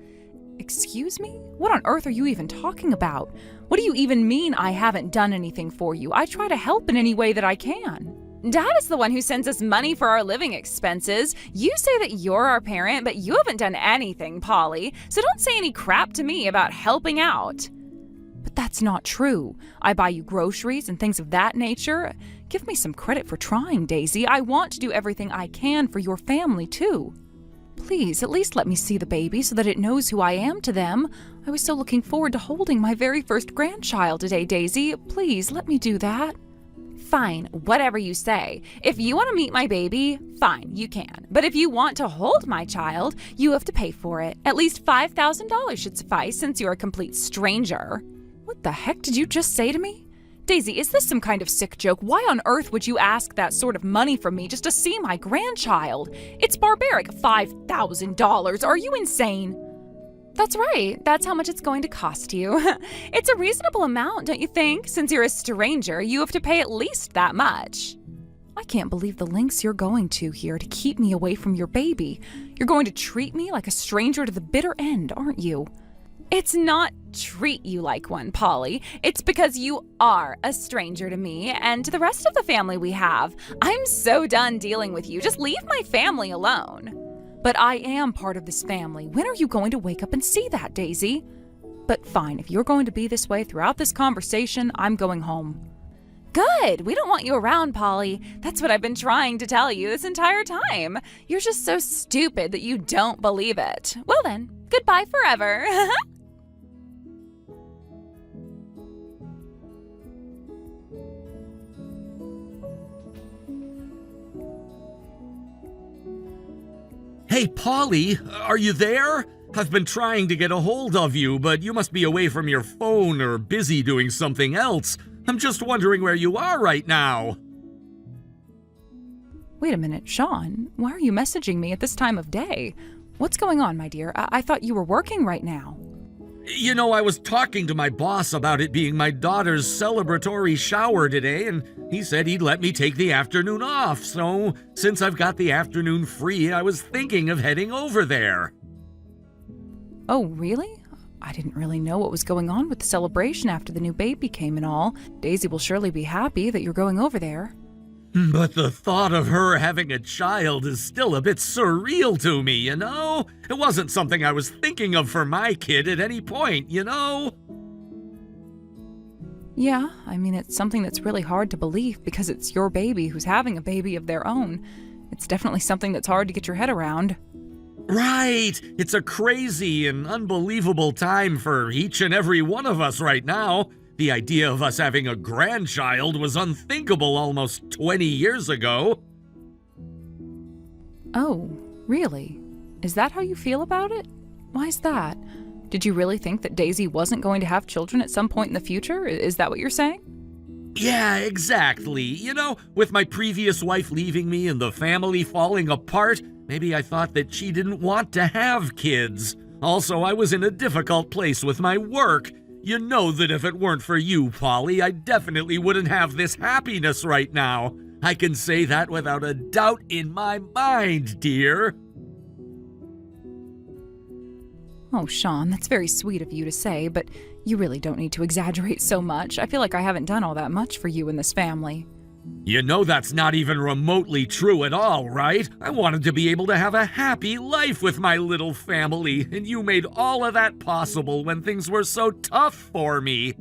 Excuse me? What on earth are you even talking about? What do you even mean I haven't done anything for you? I try to help in any way that I can. Dad is the one who sends us money for our living expenses. You say that you're our parent, but you haven't done anything, Polly. So don't say any crap to me about helping out. But that's not true. I buy you groceries and things of that nature. Give me some credit for trying, Daisy. I want to do everything I can for your family, too. Please, at least let me see the baby so that it knows who I am to them. I was so looking forward to holding my very first grandchild today, Daisy. Please, let me do that. Fine, whatever you say. If you want to meet my baby, fine, you can. But if you want to hold my child, you have to pay for it. At least $5,000 should suffice since you're a complete stranger. What the heck did you just say to me? Daisy, is this some kind of sick joke? Why on earth would you ask that sort of money from me just to see my grandchild? It's barbaric. $5,000. Are you insane? That's right. That's how much it's going to cost you. It's a reasonable amount, don't you think? Since you're a stranger, you have to pay at least that much. I can't believe the lengths you're going to here to keep me away from your baby. You're going to treat me like a stranger to the bitter end, aren't you? It's not treat you like one, Polly. It's because you are a stranger to me and to the rest of the family we have. I'm so done dealing with you. Just leave my family alone. But I am part of this family. When are you going to wake up and see that, Daisy? But fine, if you're going to be this way throughout this conversation, I'm going home. Good. We don't want you around, Polly. That's what I've been trying to tell you this entire time. You're just so stupid that you don't believe it. Well then, goodbye forever. Hey, Polly, are you there? I've been trying to get a hold of you, but you must be away from your phone or busy doing something else. I'm just wondering where you are right now. Wait a minute, Sean, why are you messaging me at this time of day? What's going on, my dear? I thought you were working right now. You know, I was talking to my boss about it being my daughter's celebratory shower today, and he said he'd let me take the afternoon off. So, since I've got the afternoon free, I was thinking of heading over there. Oh, really? I didn't really know what was going on with the celebration after the new baby came and all. Daisy will surely be happy that you're going over there. But the thought of her having a child is still a bit surreal to me, you know? It wasn't something I was thinking of for my kid at any point, you know? Yeah, I mean, it's something that's really hard to believe because it's your baby who's having a baby of their own. It's definitely something that's hard to get your head around. Right! It's a crazy and unbelievable time for each and every one of us right now. The idea of us having a grandchild was unthinkable almost 20 years ago. Oh, really? Is that how you feel about it? Why's that? Did you really think that Daisy wasn't going to have children at some point in the future? Is that what you're saying? Yeah, exactly. You know, with my previous wife leaving me and the family falling apart, maybe I thought that she didn't want to have kids. Also, I was in a difficult place with my work. You know that if it weren't for you, Polly, I definitely wouldn't have this happiness right now. I can say that without a doubt in my mind, dear. Oh, Sean, that's very sweet of you to say, but you really don't need to exaggerate so much. I feel like I haven't done all that much for you and this family. You know that's not even remotely true at all, right? I wanted to be able to have a happy life with my little family, and you made all of that possible when things were so tough for me.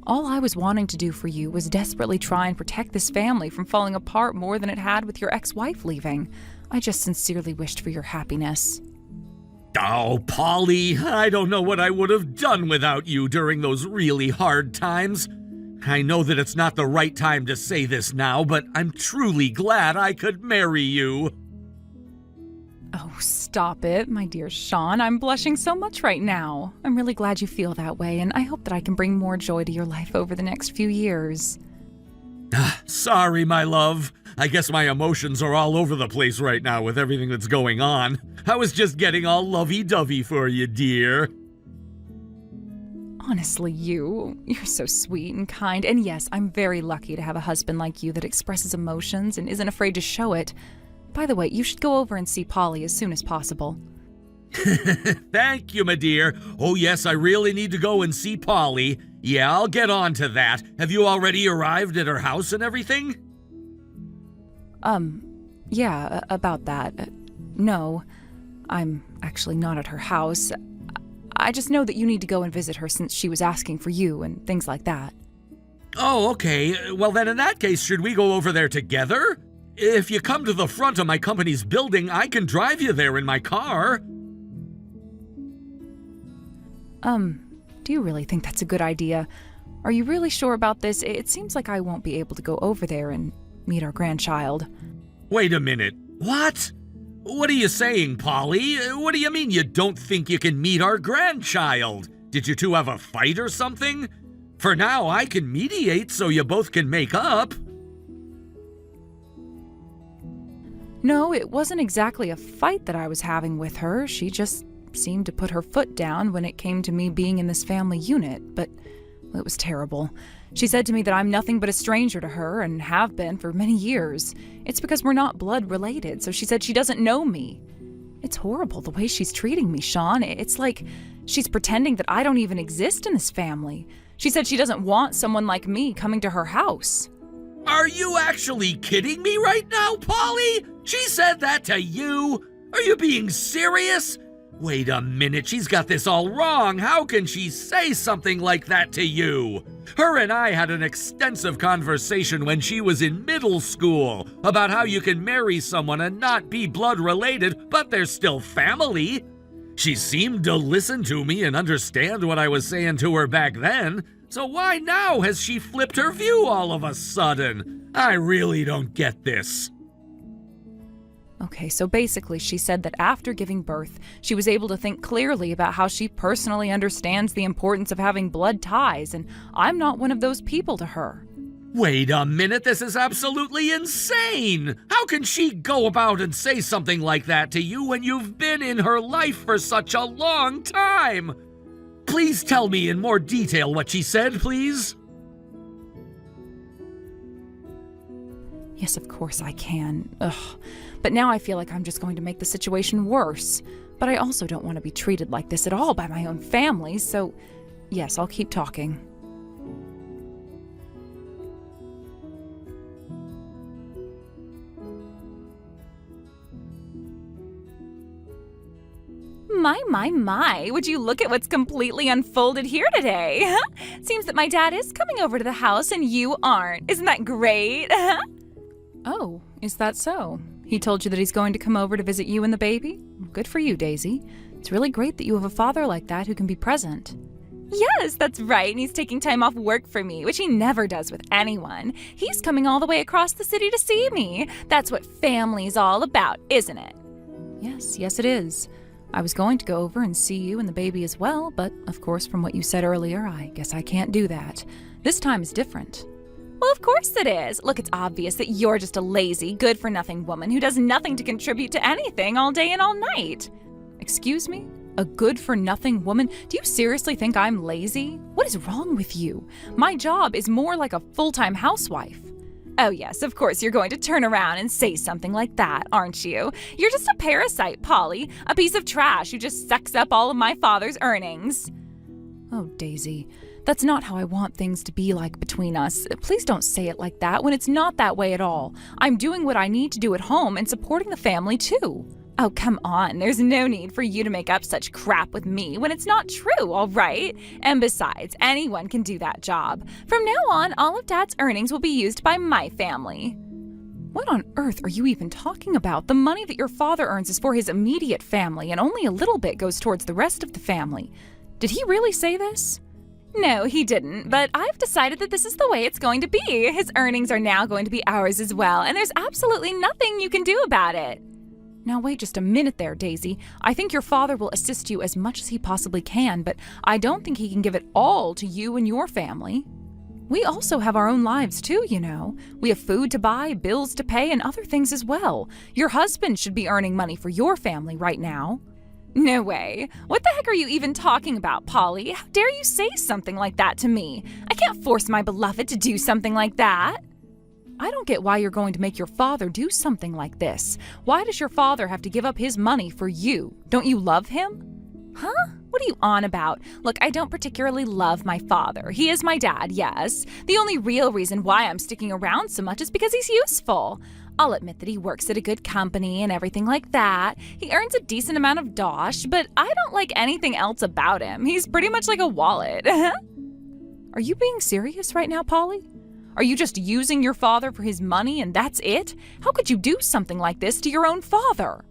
All I was wanting to do for you was desperately try and protect this family from falling apart more than it had with your ex-wife leaving. I just sincerely wished for your happiness. Oh, Polly, I don't know what I would have done without you during those really hard times. I know that it's not the right time to say this now, but I'm truly glad I could marry you. Oh, stop it, my dear Sean. I'm blushing so much right now. I'm really glad you feel that way, and I hope that I can bring more joy to your life over the next few years. Sorry, my love. I guess my emotions are all over the place right now with everything that's going on. I was just getting all lovey-dovey for you, dear. Honestly, you're so sweet and kind, and yes, I'm very lucky to have a husband like you that expresses emotions and isn't afraid to show it. By the way, you should go over and see Polly as soon as possible. Thank you, my dear. Oh yes, I really need to go and see Polly. Yeah, I'll get on to that. Have you already arrived at her house and everything? Yeah, about that. No, I'm actually not at her house. I just know that you need to go and visit her since she was asking for you and things like that. Oh, okay. Well then in that case, should we go over there together? If you come to the front of my company's building, I can drive you there in my car. Do you really think that's a good idea? Are you really sure about this? It seems like I won't be able to go over there and meet our grandchild. Wait a minute. What? What are you saying, Polly? What do you mean you don't think you can meet our grandchild? Did you two have a fight or something? For now, I can mediate so you both can make up. No, it wasn't exactly a fight that I was having with her. She just seemed to put her foot down when it came to me being in this family unit, but it was terrible. She said to me that I'm nothing but a stranger to her and have been for many years. It's because we're not blood related, so she said she doesn't know me. It's horrible the way she's treating me, Sean. It's like she's pretending that I don't even exist in this family. She said she doesn't want someone like me coming to her house. Are you actually kidding me right now, Polly? She said that to you? Are you being serious? Wait a minute, she's got this all wrong. How can she say something like that to you? Her and I had an extensive conversation when she was in middle school about how you can marry someone and not be blood related, but they're still family. She seemed to listen to me and understand what I was saying to her back then. So why now has she flipped her view all of a sudden? I really don't get this. Okay, so basically she said that after giving birth, she was able to think clearly about how she personally understands the importance of having blood ties, and I'm not one of those people to her. Wait a minute, this is absolutely insane! How can she go about and say something like that to you when you've been in her life for such a long time? Please tell me in more detail what she said, please. Yes, of course I can. Ugh. But now I feel like I'm just going to make the situation worse. But I also don't want to be treated like this at all by my own family, so yes, I'll keep talking. My, would you look at what's completely unfolded here today? Seems that my dad is coming over to the house and you aren't. Isn't that great? Oh, is that so? He told you that he's going to come over to visit you and the baby? Good for you, Daisy. It's really great that you have a father like that who can be present. Yes, that's right, and he's taking time off work for me, which he never does with anyone. He's coming all the way across the city to see me. That's what family's all about, isn't it? Yes, it is. I was going to go over and see you and the baby as well, but of course from what you said earlier, I guess I can't do that. This time is different. Well, of course it is. Look, it's obvious that you're just a lazy, good-for-nothing woman who does nothing to contribute to anything all day and all night. Excuse me? A good-for-nothing woman? Do you seriously think I'm lazy? What is wrong with you? My job is more like a full-time housewife. Oh yes, of course you're going to turn around and say something like that, aren't you? You're just a parasite, Polly. A piece of trash who just sucks up all of my father's earnings. Oh, Daisy, that's not how I want things to be like between us. Please don't say it like that when it's not that way at all. I'm doing what I need to do at home and supporting the family too. Oh, come on. There's no need for you to make up such crap with me when it's not true, all right? And besides, anyone can do that job. From now on, all of Dad's earnings will be used by my family. What on earth are you even talking about? The money that your father earns is for his immediate family, and only a little bit goes towards the rest of the family. Did he really say this? No, he didn't, but I've decided that this is the way it's going to be. His earnings are now going to be ours as well, and there's absolutely nothing you can do about it. Now wait just a minute there, Daisy. I think your father will assist you as much as he possibly can, but I don't think he can give it all to you and your family. We also have our own lives too, you know. We have food to buy, bills to pay, and other things as well. Your husband should be earning money for your family right now. No way. What the heck are you even talking about, Polly? How dare you say something like that to me? I can't force my beloved to do something like that. I don't get why you're going to make your father do something like this. Why does your father have to give up his money for you? Don't you love him? Huh? What are you on about? Look, I don't particularly love my father. He is my dad, yes. The only real reason why I'm sticking around so much is because he's useful. I'll admit that he works at a good company and everything like that. He earns a decent amount of dosh, but I don't like anything else about him. He's pretty much like a wallet. Are you being serious right now, Polly? Are you just using your father for his money and that's it? How could you do something like this to your own father?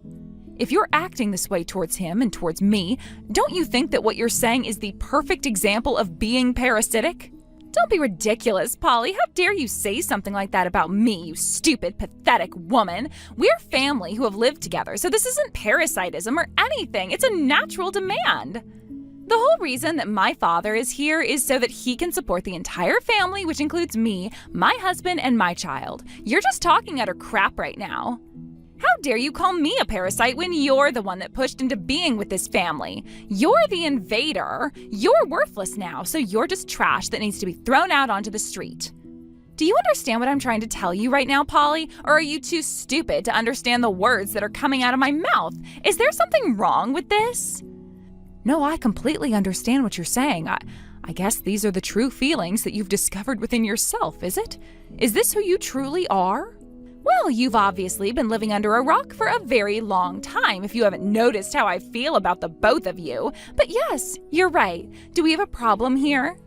If you're acting this way towards him and towards me, don't you think that what you're saying is the perfect example of being parasitic? Don't be ridiculous, Polly. How dare you say something like that about me, you stupid, pathetic woman? We're family who have lived together, so this isn't parasitism or anything. It's a natural demand. The whole reason that my father is here is so that he can support the entire family, which includes me, my husband, and my child. You're just talking utter crap right now. How dare you call me a parasite when you're the one that pushed into being with this family? You're the invader. You're worthless now, so you're just trash that needs to be thrown out onto the street. Do you understand what I'm trying to tell you right now, Polly? Or are you too stupid to understand the words that are coming out of my mouth? Is there something wrong with this? No, I completely understand what you're saying. I guess these are the true feelings that you've discovered within yourself, is it? Is this who you truly are? Well, you've obviously been living under a rock for a very long time if you haven't noticed how I feel about the both of you. But yes, you're right. Do we have a problem here?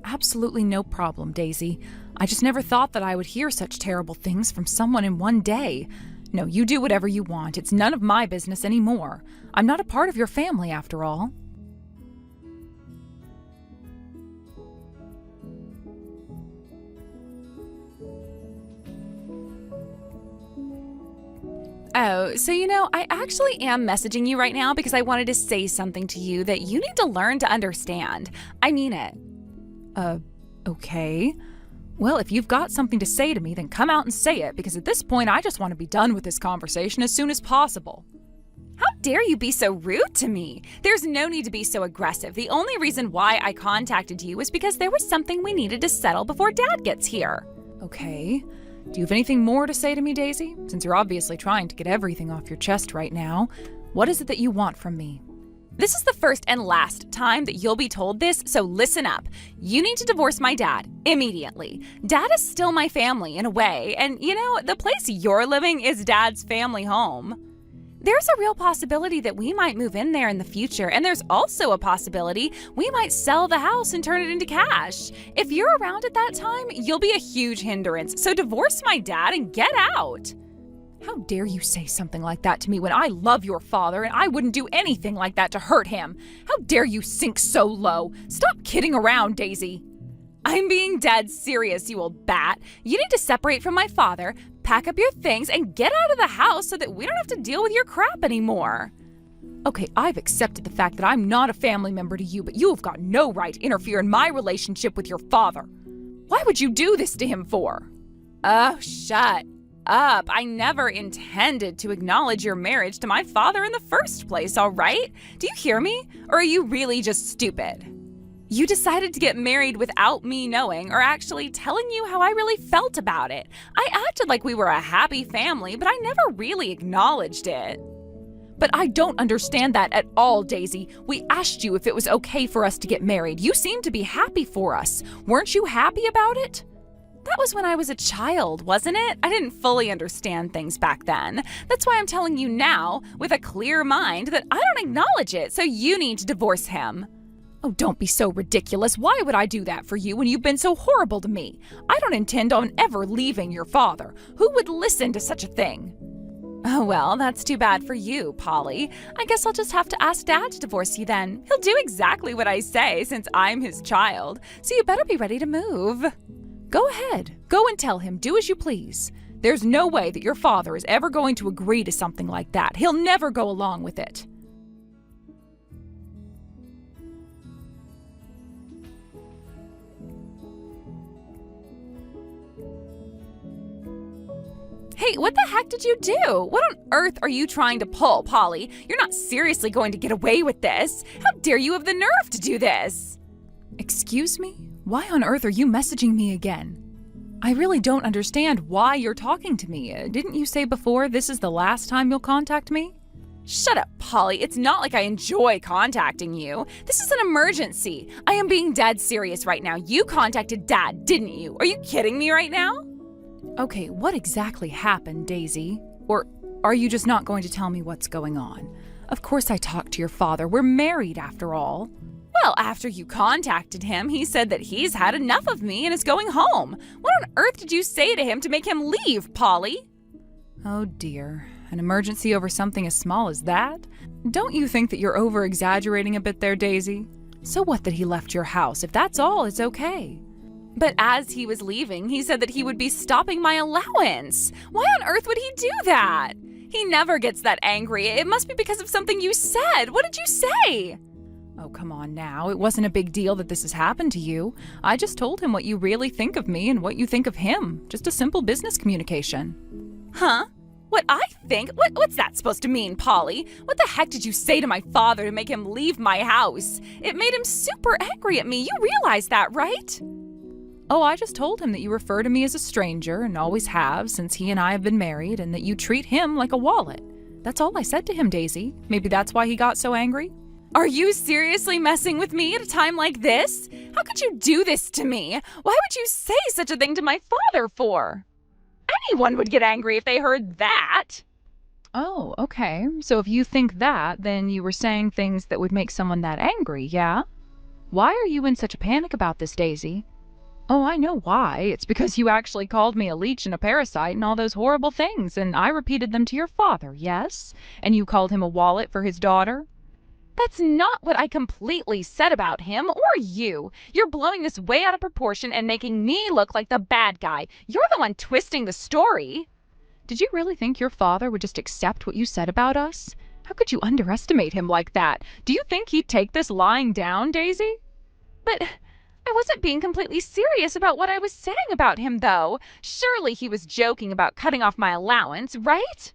Absolutely no problem, Daisy. I just never thought that I would hear such terrible things from someone in one day. No, you do whatever you want. It's none of my business anymore. I'm not a part of your family after all. Oh, so I actually am messaging you right now because I wanted to say something to you that you need to learn to understand. I mean it. Okay. Well, if you've got something to say to me, then come out and say it, because at this point I just want to be done with this conversation as soon as possible. How dare you be so rude to me? There's no need to be so aggressive. The only reason why I contacted you was because there was something we needed to settle before Dad gets here. Okay. Do you have anything more to say to me, Daisy? Since you're obviously trying to get everything off your chest right now, what is it that you want from me? This is the first and last time that you'll be told this, so listen up. You need to divorce my dad immediately. Dad is still my family in a way, and the place you're living is Dad's family home. There's a real possibility that we might move in there in the future, and there's also a possibility we might sell the house and turn it into cash. If you're around at that time, you'll be a huge hindrance, so divorce my dad and get out. How dare you say something like that to me when I love your father and I wouldn't do anything like that to hurt him? How dare you sink so low? Stop kidding around, Daisy. I'm being dead serious, you old bat. You need to separate from my father, pack up your things, and get out of the house so that we don't have to deal with your crap anymore. Okay, I've accepted the fact that I'm not a family member to you, but you have got no right to interfere in my relationship with your father. Why would you do this to him for? Oh, shut up. I never intended to acknowledge your marriage to my father in the first place, all right? Do you hear me? Or are you really just stupid? You decided to get married without me knowing or actually telling you how I really felt about it. I acted like we were a happy family, but I never really acknowledged it. But I don't understand that at all, Daisy. We asked you if it was okay for us to get married. You seemed to be happy for us. Weren't you happy about it? That was when I was a child, wasn't it? I didn't fully understand things back then. That's why I'm telling you now, with a clear mind, that I don't acknowledge it, so you need to divorce him. Oh, don't be so ridiculous. Why would I do that for you when you've been so horrible to me? I don't intend on ever leaving your father. Who would listen to such a thing? Oh, well, that's too bad for you, Polly. I guess I'll just have to ask Dad to divorce you then. He'll do exactly what I say since I'm his child, so you better be ready to move. Go ahead. Go and tell him. Do as you please. There's no way that your father is ever going to agree to something like that. He'll never go along with it. Hey, what the heck did you do? What on earth are you trying to pull, Polly? You're not seriously going to get away with this. How dare you have the nerve to do this? Excuse me? Why on earth are you messaging me again? I really don't understand why you're talking to me. Didn't you say before this is the last time you'll contact me? Shut up, Polly. It's not like I enjoy contacting you. This is an emergency. I am being dead serious right now. You contacted Dad, didn't you? Are you kidding me right now? Okay, what exactly happened, Daisy? Or are you just not going to tell me what's going on? Of course I talked to your father. We're married after all. Well, after you contacted him, he said that he's had enough of me and is going home. What on earth did you say to him to make him leave, Polly? Oh dear, an emergency over something as small as that? Don't you think that you're over-exaggerating a bit there, Daisy? So what that he left your house? If that's all, it's okay. But as he was leaving, he said that he would be stopping my allowance. Why on earth would he do that? He never gets that angry. It must be because of something you said. What did you say? Oh, come on now. It wasn't a big deal that this has happened to you. I just told him what you really think of me and what you think of him. Just a simple business communication. Huh? What I think? What's that supposed to mean, Polly? What the heck did you say to my father to make him leave my house? It made him super angry at me. You realize that, right? Oh, I just told him that you refer to me as a stranger and always have since he and I have been married, and that you treat him like a wallet. That's all I said to him, Daisy. Maybe that's why he got so angry? Are you seriously messing with me at a time like this? How could you do this to me? Why would you say such a thing to my father for? Anyone would get angry if they heard that. Oh, okay. So if you think that, then you were saying things that would make someone that angry, yeah? Why are you in such a panic about this, Daisy? Oh, I know why. It's because you actually called me a leech and a parasite and all those horrible things, and I repeated them to your father, yes? And you called him a wallet for his daughter? That's not what I completely said about him or you. You're blowing this way out of proportion and making me look like the bad guy. You're the one twisting the story. Did you really think your father would just accept what you said about us? How could you underestimate him like that? Do you think he'd take this lying down, Daisy? But I wasn't being completely serious about what I was saying about him, though. Surely he was joking about cutting off my allowance, right?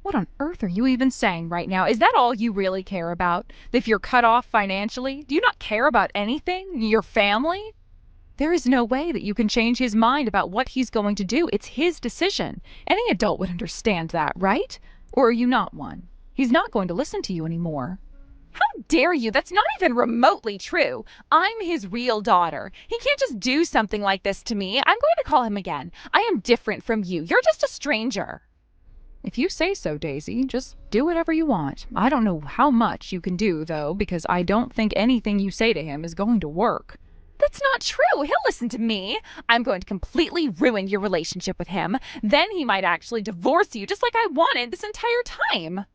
What on earth are you even saying right now? Is that all you really care about? If you're cut off financially? Do you not care about anything? Your family? There is no way that you can change his mind about what he's going to do. It's his decision. Any adult would understand that, right? Or are you not one? He's not going to listen to you anymore. How dare you? That's not even remotely true. I'm his real daughter. He can't just do something like this to me. I'm going to call him again. I am different from you. You're just a stranger. If you say so, Daisy, just do whatever you want. I don't know how much you can do, though, because I don't think anything you say to him is going to work. That's not true. He'll listen to me. I'm going to completely ruin your relationship with him. Then he might actually divorce you, just like I wanted this entire time.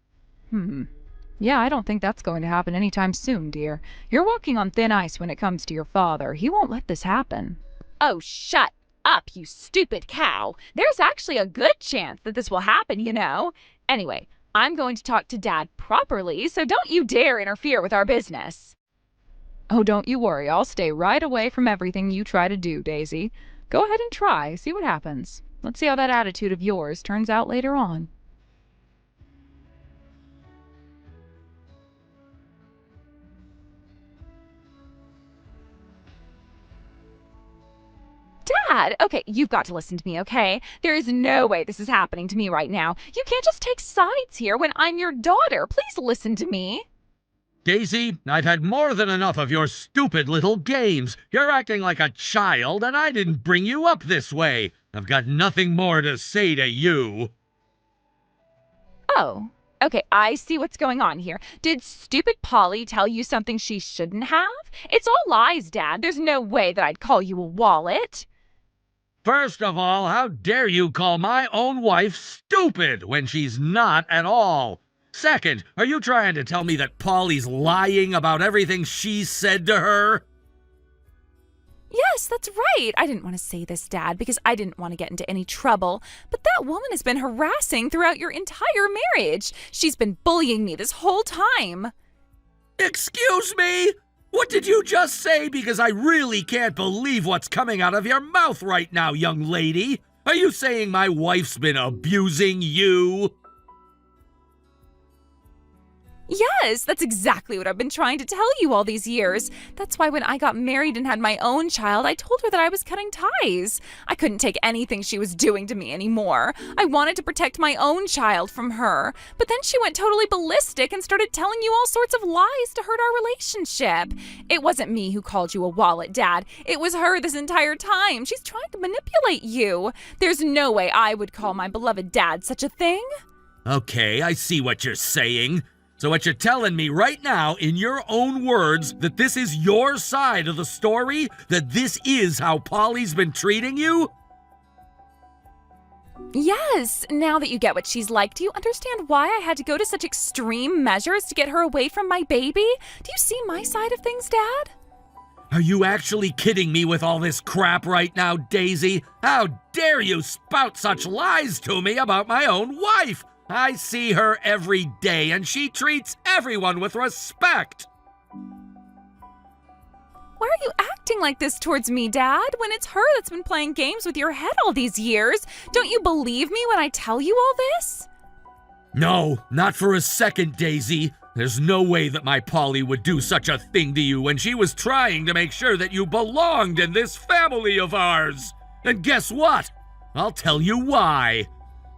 Yeah, I don't think that's going to happen anytime soon, dear. You're walking on thin ice when it comes to your father. He won't let this happen. Oh, shut up, you stupid cow. There's actually a good chance that this will happen, you know. Anyway, I'm going to talk to Dad properly, so don't you dare interfere with our business. Oh, don't you worry. I'll stay right away from everything you try to do, Daisy. Go ahead and try. See what happens. Let's see how that attitude of yours turns out later on. Dad, okay, you've got to listen to me, okay? There is no way this is happening to me right now. You can't just take sides here when I'm your daughter. Please listen to me. Daisy, I've had more than enough of your stupid little games. You're acting like a child, and I didn't bring you up this way. I've got nothing more to say to you. Oh, okay, I see what's going on here. Did stupid Polly tell you something she shouldn't have? It's all lies, Dad. There's no way that I'd call you a wallet. First of all, how dare you call my own wife stupid when she's not at all? Second, are you trying to tell me that Polly's lying about everything she said to her? Yes, that's right. I didn't want to say this, Dad, because I didn't want to get into any trouble. But that woman has been harassing throughout your entire marriage. She's been bullying me this whole time. Excuse me? What did you just say? Because I really can't believe what's coming out of your mouth right now, young lady. Are you saying my wife's been abusing you? Yes, that's exactly what I've been trying to tell you all these years. That's why when I got married and had my own child, I told her that I was cutting ties. I couldn't take anything she was doing to me anymore. I wanted to protect my own child from her. But then she went totally ballistic and started telling you all sorts of lies to hurt our relationship. It wasn't me who called you a wallet, Dad. It was her this entire time. She's trying to manipulate you. There's no way I would call my beloved dad such a thing. Okay, I see what you're saying. So what you're telling me right now, in your own words, that this is your side of the story? That this is how Polly's been treating you? Yes, now that you get what she's like, do you understand why I had to go to such extreme measures to get her away from my baby? Do you see my side of things, Dad? Are you actually kidding me with all this crap right now, Daisy? How dare you spout such lies to me about my own wife? I see her every day, and she treats everyone with respect. Why are you acting like this towards me, Dad, when it's her that's been playing games with your head all these years? Don't you believe me when I tell you all this? No, not for a second, Daisy. There's no way that my Polly would do such a thing to you when she was trying to make sure that you belonged in this family of ours. And guess what? I'll tell you why.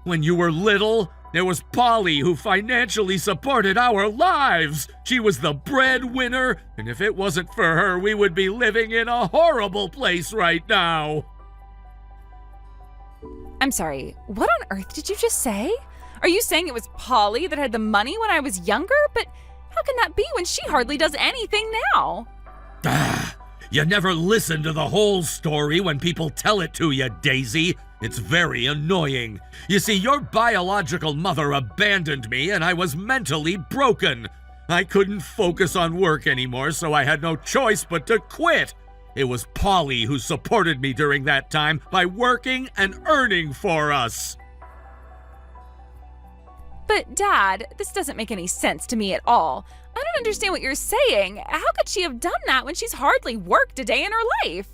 When you were little, there was Polly who financially supported our lives. She was the breadwinner, and if it wasn't for her, we would be living in a horrible place right now. I'm sorry, what on earth did you just say? Are you saying it was Polly that had the money when I was younger? But how can that be when she hardly does anything now? You never listen to the whole story when people tell it to you, Daisy. It's very annoying. You see, your biological mother abandoned me and I was mentally broken. I couldn't focus on work anymore, so I had no choice but to quit. It was Polly who supported me during that time by working and earning for us. But Dad, this doesn't make any sense to me at all. I don't understand what you're saying. How could she have done that when she's hardly worked a day in her life?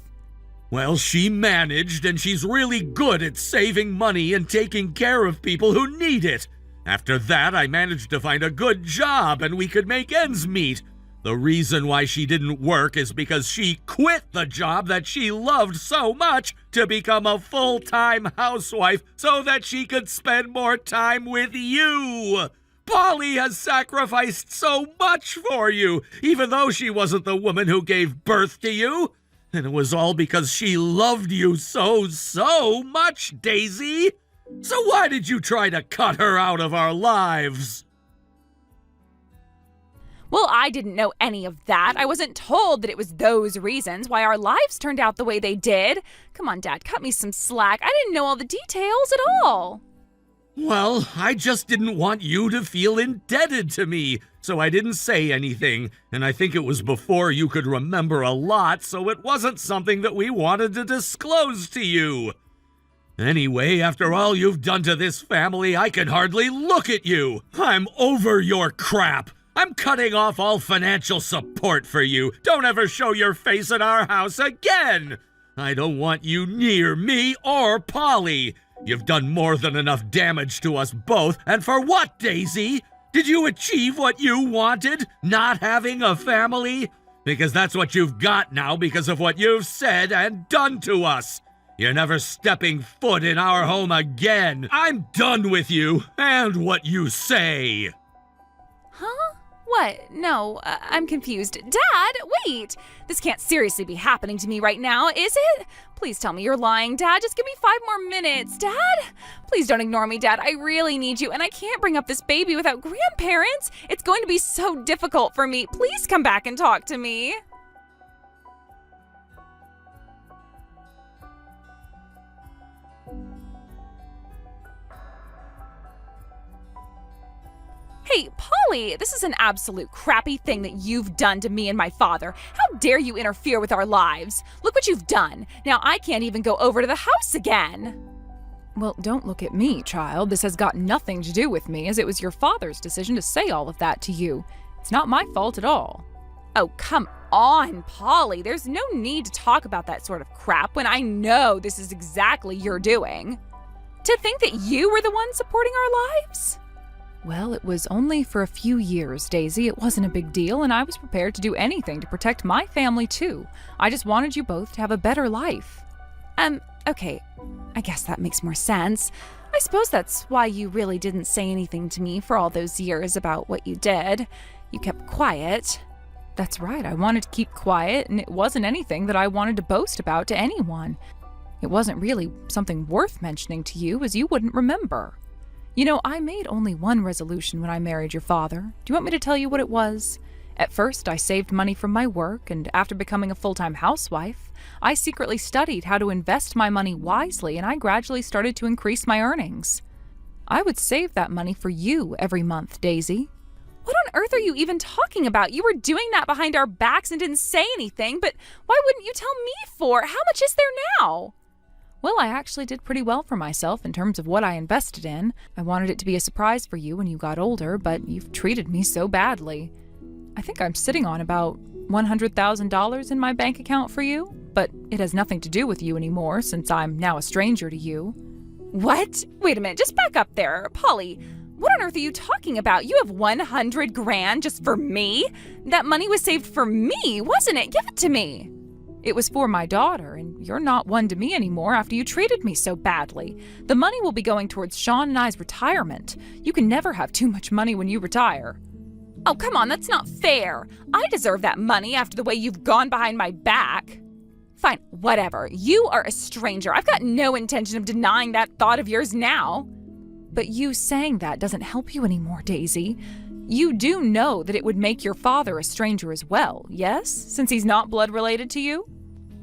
Well, she managed, and she's really good at saving money and taking care of people who need it. After that, I managed to find a good job, and we could make ends meet. The reason why she didn't work is because she quit the job that she loved so much to become a full-time housewife so that she could spend more time with you. Polly has sacrificed so much for you, even though she wasn't the woman who gave birth to you. And it was all because she loved you so much, Daisy. So why did you try to cut her out of our lives? Well, I didn't know any of that. I wasn't told that it was those reasons why our lives turned out the way they did. Come on, Dad, cut me some slack. I didn't know all the details at all. Well, I just didn't want you to feel indebted to me, so I didn't say anything, and I think it was before you could remember a lot, so it wasn't something that we wanted to disclose to you. Anyway, after all you've done to this family, I can hardly look at you. I'm over your crap. I'm cutting off all financial support for you. Don't ever show your face at our house again. I don't want you near me or Polly. You've done more than enough damage to us both, and for what, Daisy? Did you achieve what you wanted? Not having a family? Because that's what you've got now because of what you've said and done to us. You're never stepping foot in our home again. I'm done with you and what you say. Huh? What? No, I'm confused. Dad, wait! This can't seriously be happening to me right now, is it? Please tell me you're lying, Dad. Just give me 5 more minutes. Dad? Please don't ignore me, Dad. I really need you, and I can't bring up this baby without grandparents. It's going to be so difficult for me. Please come back and talk to me. Hey, Polly, this is an absolute crappy thing that you've done to me and my father. How dare you interfere with our lives? Look what you've done. Now I can't even go over to the house again. Well, don't look at me, child. This has got nothing to do with me, as it was your father's decision to say all of that to you. It's not my fault at all. Oh, come on, Polly. There's no need to talk about that sort of crap when I know this is exactly your doing. To think that you were the one supporting our lives? Well, it was only for a few years, Daisy. It wasn't a big deal, and I was prepared to do anything to protect my family, too. I just wanted you both to have a better life. Okay. I guess that makes more sense. I suppose that's why you really didn't say anything to me for all those years about what you did. You kept quiet. That's right. I wanted to keep quiet, and it wasn't anything that I wanted to boast about to anyone. It wasn't really something worth mentioning to you, as you wouldn't remember. You know, I made only one resolution when I married your father. Do you want me to tell you what it was? At first, I saved money from my work, and after becoming a full-time housewife, I secretly studied how to invest my money wisely, and I gradually started to increase my earnings. I would save that money for you every month, Daisy. What on earth are you even talking about? You were doing that behind our backs and didn't say anything, but why wouldn't you tell me for? How much is there now? Well, I actually did pretty well for myself in terms of what I invested in. I wanted it to be a surprise for you when you got older, but you've treated me so badly. I think I'm sitting on about $100,000 in my bank account for you, but it has nothing to do with you anymore since I'm now a stranger to you. What? Wait a minute, just back up there. Polly, what on earth are you talking about? You have 100 grand just for me? That money was saved for me, wasn't it? Give it to me. It was for my daughter, and you're not one to me anymore after you treated me so badly. The money will be going towards Sean and I's retirement. You can never have too much money when you retire. Oh, come on, that's not fair. I deserve that money after the way you've gone behind my back. Fine, whatever. You are a stranger. I've got no intention of denying that thought of yours now. But you saying that doesn't help you anymore, Daisy. You do know that it would make your father a stranger as well, yes? Since he's not blood related to you?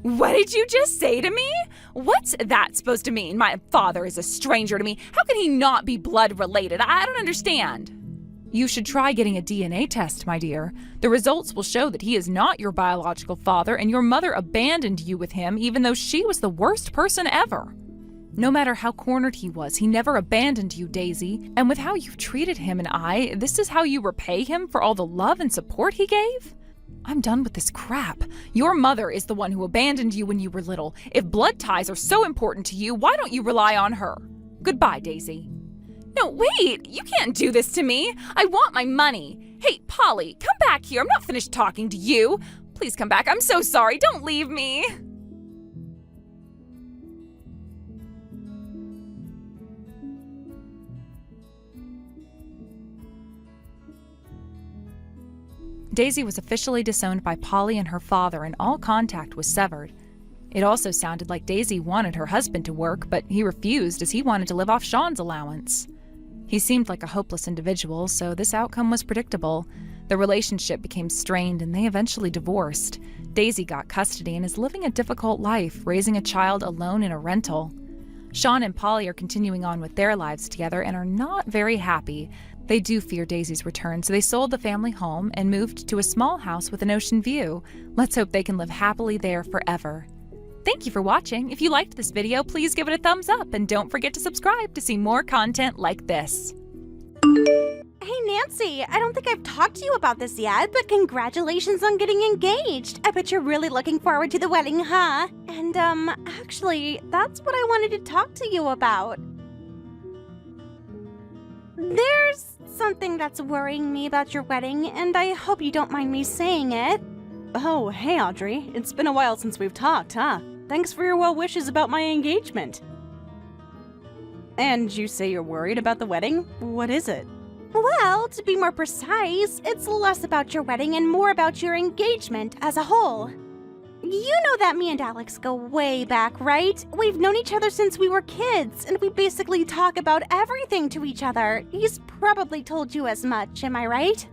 What did you just say to me? What's that supposed to mean? My father is a stranger to me. How can he not be blood related? I don't understand. You should try getting a DNA test, my dear. The results will show that he is not your biological father, and your mother abandoned you with him even though she was the worst person ever. No matter how cornered he was, he never abandoned you, Daisy. And with how you've treated him and I, this is how you repay him for all the love and support he gave? I'm done with this crap. Your mother is the one who abandoned you when you were little. If blood ties are so important to you, why don't you rely on her? Goodbye, Daisy. No, wait! You can't do this to me! I want my money! Hey, Polly, come back here. I'm not finished talking to you. Please come back. I'm so sorry. Don't leave me. Daisy was officially disowned by Polly and her father, and all contact was severed. It also sounded like Daisy wanted her husband to work, but he refused as he wanted to live off Sean's allowance. He seemed like a hopeless individual, so this outcome was predictable. The relationship became strained and they eventually divorced. Daisy got custody and is living a difficult life, raising a child alone in a rental. Sean and Polly are continuing on with their lives together and are not very happy. They do fear Daisy's return, so they sold the family home and moved to a small house with an ocean view. Let's hope they can live happily there forever. Thank you for watching. If you liked this video, please give it a thumbs up and don't forget to subscribe to see more content like this. Hey Nancy, I don't think I've talked to you about this yet, but congratulations on getting engaged. I bet you're really looking forward to the wedding, huh? And actually, that's what I wanted to talk to you about. There's something that's worrying me about your wedding, and I hope you don't mind me saying it. Oh, hey Audrey. It's been a while since we've talked, huh? Thanks for your well wishes about my engagement. And you say you're worried about the wedding? What is it? Well, to be more precise, it's less about your wedding and more about your engagement as a whole. You know that me and Alex go way back, right? We've known each other since we were kids, and we basically talk about everything to each other. He's probably told you as much, am I right?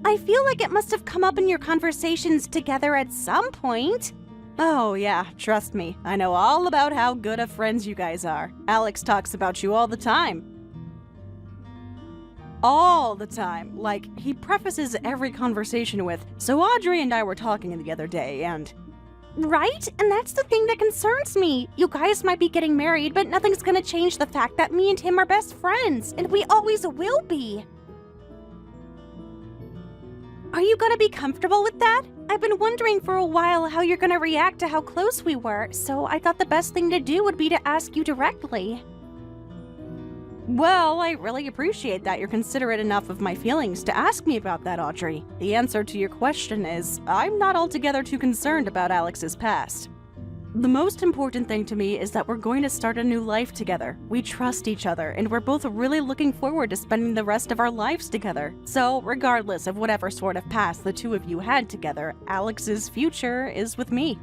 I feel like it must have come up in your conversations together at some point. Oh yeah, trust me. I know all about how good of friends you guys are. Alex talks about you all the time. All the time. Like, he prefaces every conversation with, "So Audrey and I were talking the other day, and..." Right? And that's the thing that concerns me. You guys might be getting married, but nothing's gonna change the fact that me and him are best friends, and we always will be. Are you gonna be comfortable with that? I've been wondering for a while how you're gonna react to how close we were, so I thought the best thing to do would be to ask you directly. Well, I really appreciate that you're considerate enough of my feelings to ask me about that, Audrey. The answer to your question is, I'm not altogether too concerned about Alex's past. The most important thing to me is that we're going to start a new life together. We trust each other, and we're both really looking forward to spending the rest of our lives together. So, regardless of whatever sort of past the two of you had together, Alex's future is with me.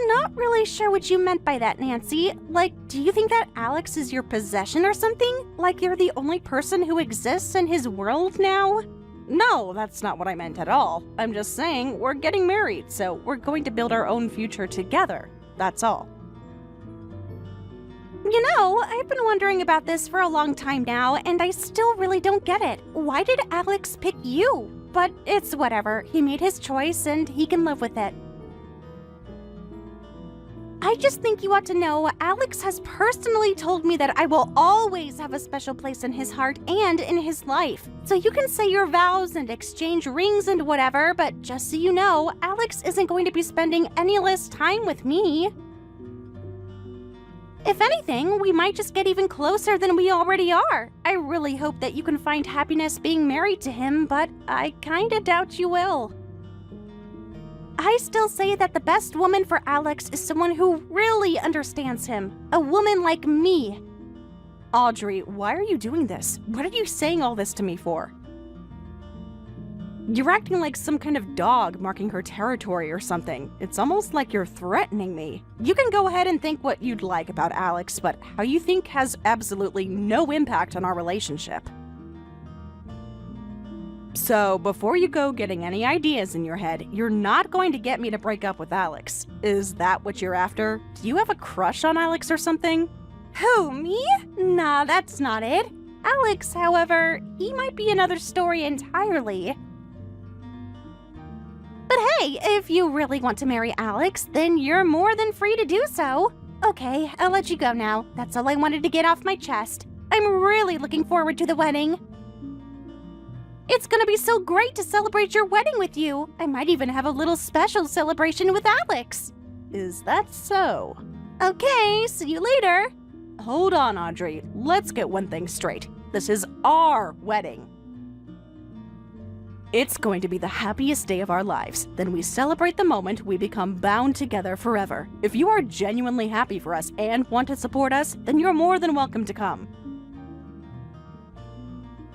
Not really sure what you meant by that, Nancy. Like, do you think that Alex is your possession or something? Like you're the only person who exists in his world now? No, that's not what I meant at all. I'm just saying we're getting married, so we're going to build our own future together. That's all. You know, I've been wondering about this for a long time now, and I still really don't get it. Why did Alex pick you? But it's whatever. He made his choice, and he can live with it. I just think you ought to know Alex has personally told me that I will always have a special place in his heart and in his life. So you can say your vows and exchange rings and whatever, but just so you know, Alex isn't going to be spending any less time with me. If anything, we might just get even closer than we already are. I really hope that you can find happiness being married to him, but I kinda doubt you will. I still say that the best woman for Alex is someone who really understands him. A woman like me. Audrey, why are you doing this? What are you saying all this to me for? You're acting like some kind of dog marking her territory or something. It's almost like you're threatening me. You can go ahead and think what you'd like about Alex, but how you think has absolutely no impact on our relationship. So, before you go getting any ideas in your head, you're not going to get me to break up with Alex. Is that what you're after? Do you have a crush on Alex or something? Who, me? Nah, that's not it. Alex, however, he might be another story entirely. But hey, if you really want to marry Alex, then you're more than free to do so. Okay, I'll let you go now. That's all I wanted to get off my chest. I'm really looking forward to the wedding. It's gonna be so great to celebrate your wedding with you. I might even have a little special celebration with Alex. Is that so? Okay, see you later. Hold on, Audrey. Let's get one thing straight. This is our wedding. It's going to be the happiest day of our lives. Then we celebrate the moment we become bound together forever. If you are genuinely happy for us and want to support us, then you're more than welcome to come.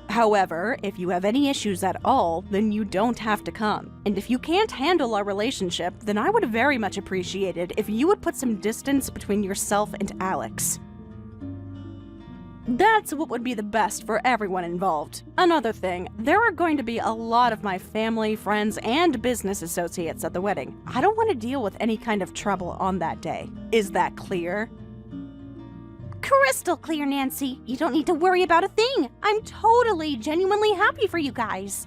However, if you have any issues at all, then you don't have to come. And if you can't handle our relationship, then I would very much appreciate it if you would put some distance between yourself and Alex. That's what would be the best for everyone involved. Another thing, there are going to be a lot of my family, friends, and business associates at the wedding. I don't want to deal with any kind of trouble on that day. Is that clear? Crystal clear, Nancy. You don't need to worry about a thing. I'm totally, genuinely happy for you guys.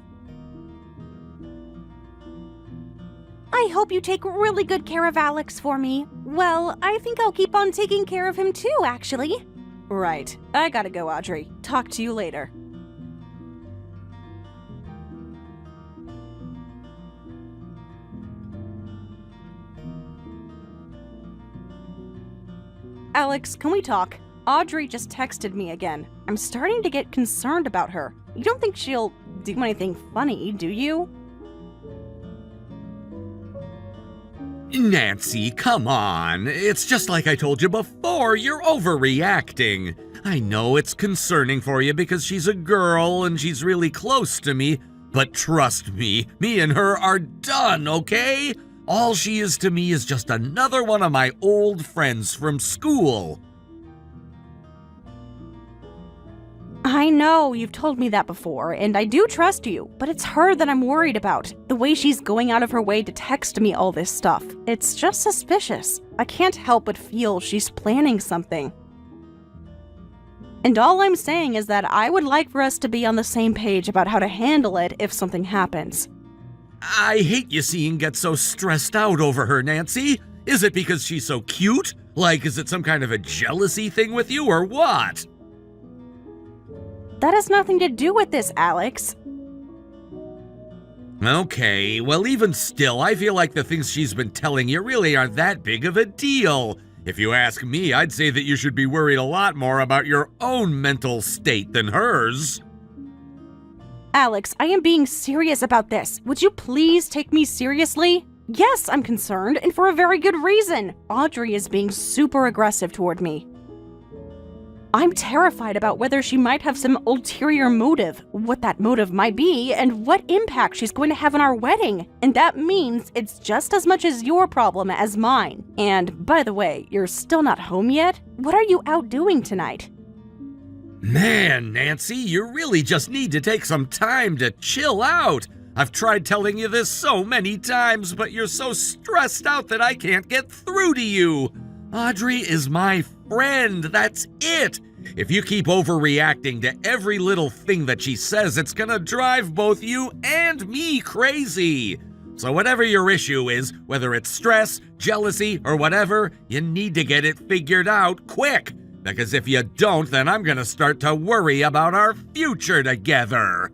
I hope you take really good care of Alex for me. Well, I think I'll keep on taking care of him too, actually. Right. I gotta go, Audrey. Talk to you later. Alex, can we talk? Audrey just texted me again. I'm starting to get concerned about her. You don't think she'll do anything funny, do you? Nancy, come on. It's just like I told you before, you're overreacting. I know it's concerning for you because she's a girl and she's really close to me, but trust me and her are done, okay? All she is to me is just another one of my old friends from school. I know, you've told me that before, and I do trust you, but it's her that I'm worried about. The way she's going out of her way to text me all this stuff. It's just suspicious. I can't help but feel she's planning something. And all I'm saying is that I would like for us to be on the same page about how to handle it if something happens. I hate you seeing get so stressed out over her, Nancy. Is it because she's so cute? Like, is it some kind of a jealousy thing with you, or what? That has nothing to do with this, Alex. Okay, well, even still, I feel like the things she's been telling you really aren't that big of a deal. If you ask me, I'd say that you should be worried a lot more about your own mental state than hers. Alex, I am being serious about this. Would you please take me seriously? Yes, I'm concerned, and for a very good reason. Audrey is being super aggressive toward me. I'm terrified about whether she might have some ulterior motive, what that motive might be, and what impact she's going to have on our wedding. And that means it's just as much as your problem as mine. And, by the way, you're still not home yet? What are you out doing tonight? Man, Nancy, you really just need to take some time to chill out. I've tried telling you this so many times, but you're so stressed out that I can't get through to you. Audrey is my friend, that's it. If you keep overreacting to every little thing that she says, it's gonna drive both you and me crazy. So whatever your issue is, whether it's stress, jealousy, or whatever, you need to get it figured out quick. Because if you don't, then I'm gonna start to worry about our future together.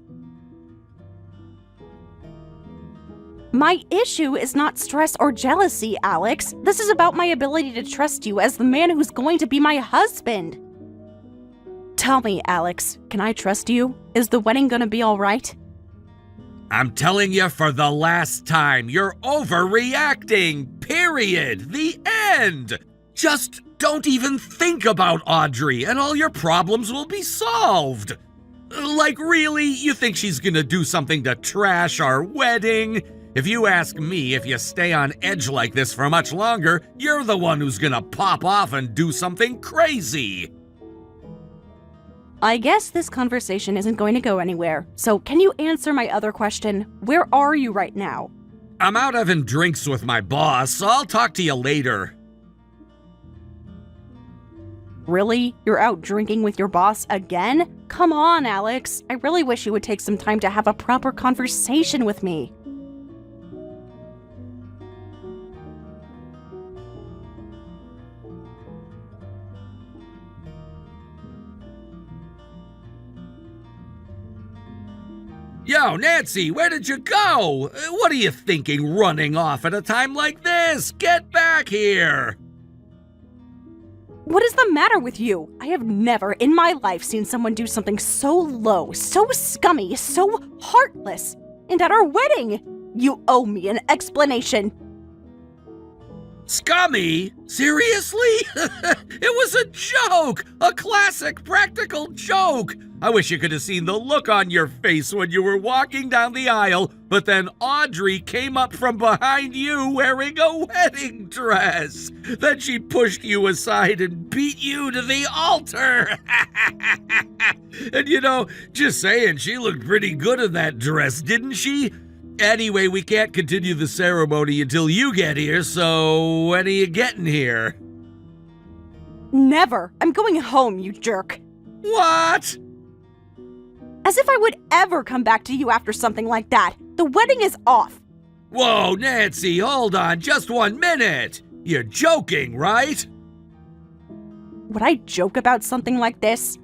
My issue is not stress or jealousy, Alex. This is about my ability to trust you as the man who's going to be my husband. Tell me, Alex, can I trust you? Is the wedding gonna be all right? I'm telling you for the last time, you're overreacting, period. The end. Just don't even think about Audrey and all your problems will be solved. Like, really? You think she's gonna do something to trash our wedding? If you ask me, if you stay on edge like this for much longer, you're the one who's gonna pop off and do something crazy. I guess this conversation isn't going to go anywhere, so can you answer my other question? Where are you right now? I'm out having drinks with my boss, so I'll talk to you later. Really? You're out drinking with your boss again? Come on, Alex. I really wish you would take some time to have a proper conversation with me. Yo, Nancy, where did you go? What are you thinking, running off at a time like this? Get back here! What is the matter with you? I have never in my life seen someone do something so low, so scummy, so heartless. And at our wedding, you owe me an explanation. Scummy? Seriously? It was a joke! A classic practical joke! I wish you could have seen the look on your face when you were walking down the aisle, but then Audrey came up from behind you wearing a wedding dress. Then she pushed you aside and beat you to the altar. And you know, just saying, she looked pretty good in that dress, didn't she? Anyway, we can't continue the ceremony until you get here, so when are you getting here? Never. I'm going home, you jerk. What? As if I would ever come back to you after something like that. The wedding is off. Whoa, Nancy, hold on just 1 minute. You're joking, right? Would I joke about something like this?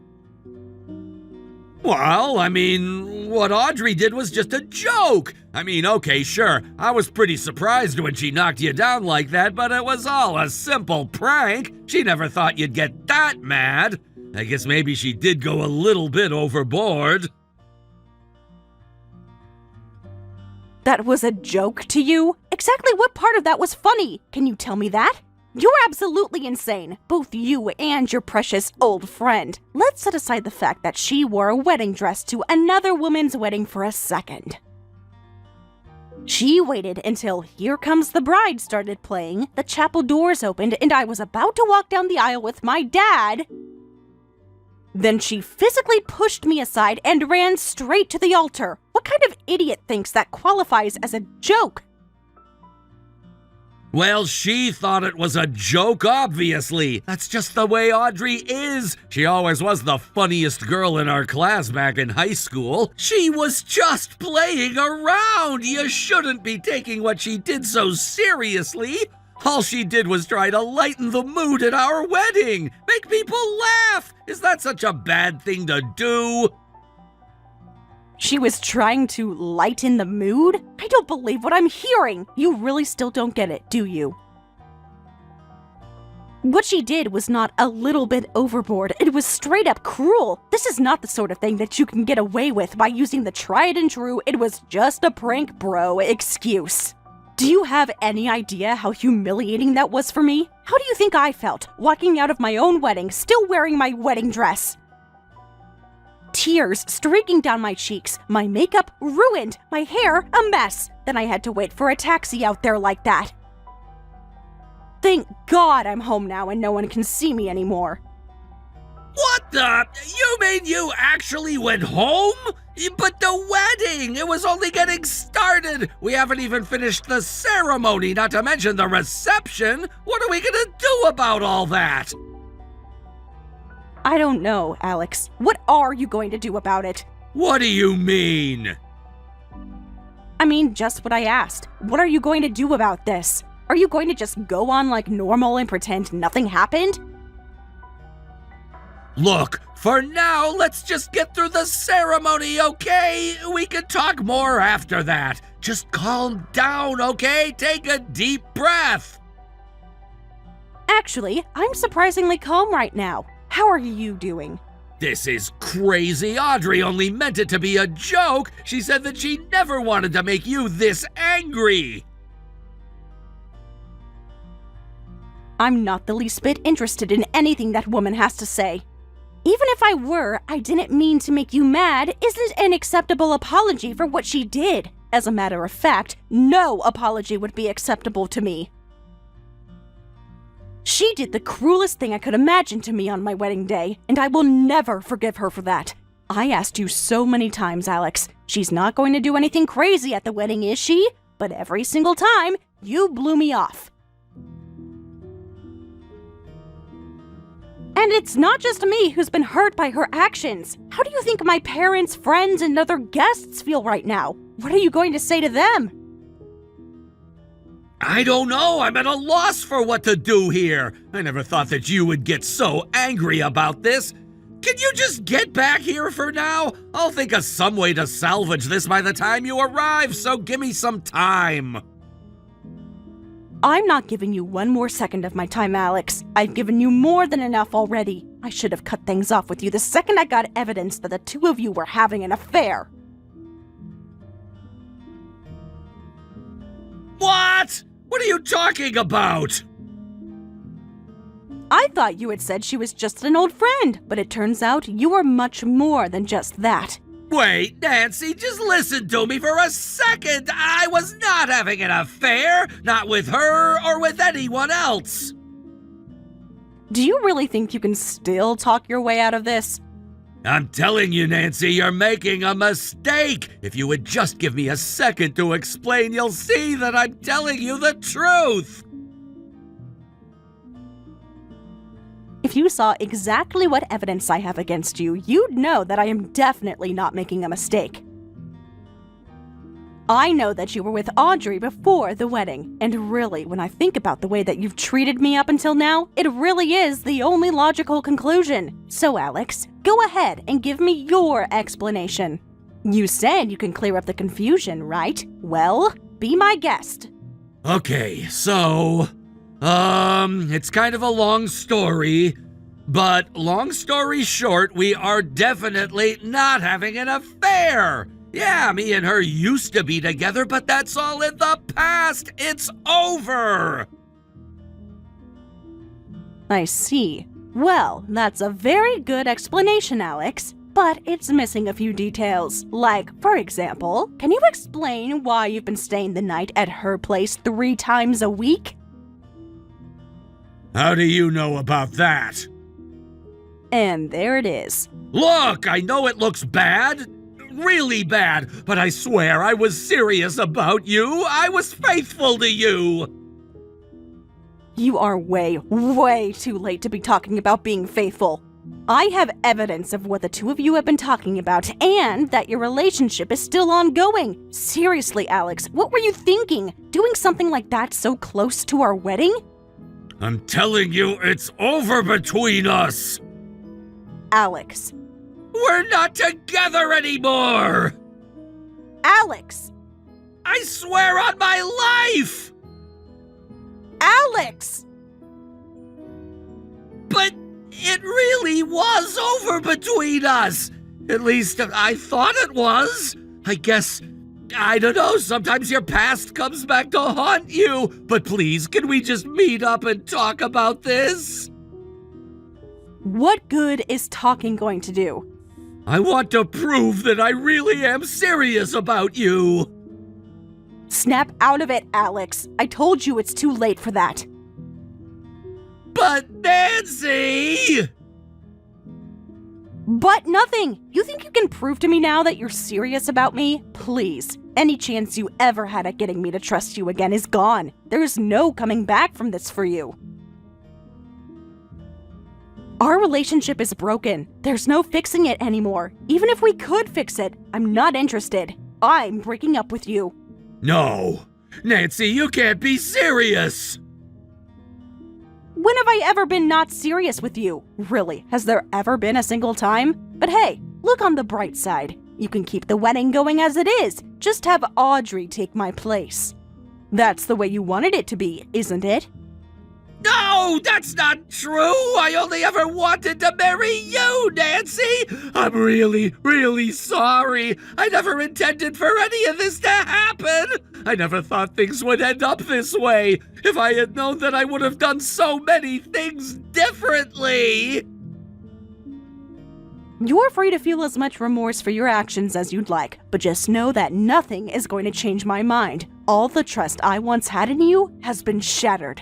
Well, I mean, what Audrey did was just a joke. I mean, okay, sure, I was pretty surprised when she knocked you down like that, but it was all a simple prank. She never thought you'd get that mad. I guess maybe she did go a little bit overboard. That was a joke to you? Exactly what part of that was funny? Can you tell me that? You're absolutely insane, both you and your precious old friend. Let's set aside the fact that she wore a wedding dress to another woman's wedding for a second. She waited until Here Comes the Bride started playing, the chapel doors opened, and I was about to walk down the aisle with my dad. Then she physically pushed me aside and ran straight to the altar. What kind of idiot thinks that qualifies as a joke? Well, she thought it was a joke, obviously. That's just the way Audrey is. She always was the funniest girl in our class back in high school. She was just playing around. You shouldn't be taking what she did so seriously. All she did was try to lighten the mood at our wedding. Make people laugh. Is that such a bad thing to do? She was trying to lighten the mood? I don't believe what I'm hearing. You really still don't get it, do you? What she did was not a little bit overboard. It was straight up cruel. This is not the sort of thing that you can get away with by using the tried and true "it was just a prank, bro" excuse. Do you have any idea how humiliating that was for me? How do you think I felt, walking out of my own wedding, still wearing my wedding dress? Tears streaking down my cheeks, my makeup ruined, my hair a mess. Then I had to wait for a taxi out there like that. Thank God I'm home now and no one can see me anymore. What the? You mean you actually went home? But the wedding, it was only getting started. We haven't even finished the ceremony, not to mention the reception. What are we gonna do about all that? I don't know, Alex. What are you going to do about it? What do you mean? I mean, just what I asked. What are you going to do about this? Are you going to just go on like normal and pretend nothing happened? Look, for now, let's just get through the ceremony, okay? We can talk more after that. Just calm down, okay? Take a deep breath. Actually, I'm surprisingly calm right now. How are you doing? This is crazy. Audrey only meant it to be a joke. She said that she never wanted to make you this angry. I'm not the least bit interested in anything that woman has to say. Even if I were, I didn't mean to make you mad isn't an acceptable apology for what she did. As a matter of fact, no apology would be acceptable to me. She did the cruelest thing I could imagine to me on my wedding day, and I will never forgive her for that. I asked you so many times, Alex. She's not going to do anything crazy at the wedding, is she? But every single time, you blew me off. And it's not just me who's been hurt by her actions. How do you think my parents, friends, and other guests feel right now? What are you going to say to them? I don't know. I'm at a loss for what to do here. I never thought that you would get so angry about this. Can you just get back here for now? I'll think of some way to salvage this by the time you arrive, so give me some time. I'm not giving you one more second of my time, Alex. I've given you more than enough already. I should have cut things off with you the second I got evidence that the two of you were having an affair. What? What are you talking about? I thought you had said she was just an old friend, but it turns out you are much more than just that. Wait, Nancy, just listen to me for a second. I was not having an affair, not with her or with anyone else. Do you really think you can still talk your way out of this? I'm telling you, Nancy, you're making a mistake. If you would just give me a second to explain, you'll see that I'm telling you the truth. If you saw exactly what evidence I have against you, you'd know that I am definitely not making a mistake. I know that you were with Audrey before the wedding, and really, when I think about the way that you've treated me up until now, it really is the only logical conclusion. So, Alex, go ahead and give me your explanation. You said you can clear up the confusion, right? Well, be my guest. Okay, so, it's kind of a long story, but long story short, we are definitely not having an affair. Yeah, me and her used to be together, but that's all in the past. It's over. I see. Well, that's a very good explanation, Alex. But it's missing a few details. Like, for example, can you explain why you've been staying the night at her place 3 times a week? How do you know about that? And there it is. Look, I know it looks bad. Really bad, but I swear I was serious about you. I was faithful to you. You are way too late to be talking about being faithful. I have evidence of what the two of you have been talking about and that your relationship is still ongoing. Seriously, Alex, what were you thinking? Doing something like that so close to our wedding? I'm telling you, it's over between us. Alex. We're not together anymore. Alex! I swear on my life. Alex! But it really was over between us. At least I thought it was. I guess, I don't know, sometimes your past comes back to haunt you. But please, can we just meet up and talk about this? What good is talking going to do? I want to prove that I really am serious about you. Snap out of it, Alex. I told you it's too late for that. But Nancy! But nothing! You think you can prove to me now that you're serious about me? Please. Any chance you ever had at getting me to trust you again is gone. There is no coming back from this for you. Our relationship is broken. There's no fixing it anymore. Even if we could fix it, I'm not interested. I'm breaking up with you. No. Nancy, you can't be serious. When have I ever been not serious with you? Really, has there ever been a single time? But hey, look on the bright side. You can keep the wedding going as it is. Just have Audrey take my place. That's the way you wanted it to be, isn't it? No, that's not true. I only ever wanted to marry you, Nancy. I'm really sorry. I never intended for any of this to happen. I never thought things would end up this way. If I had known that, I would have done so many things differently. You're free to feel as much remorse for your actions as you'd like, but just know that nothing is going to change my mind. All the trust I once had in you has been shattered.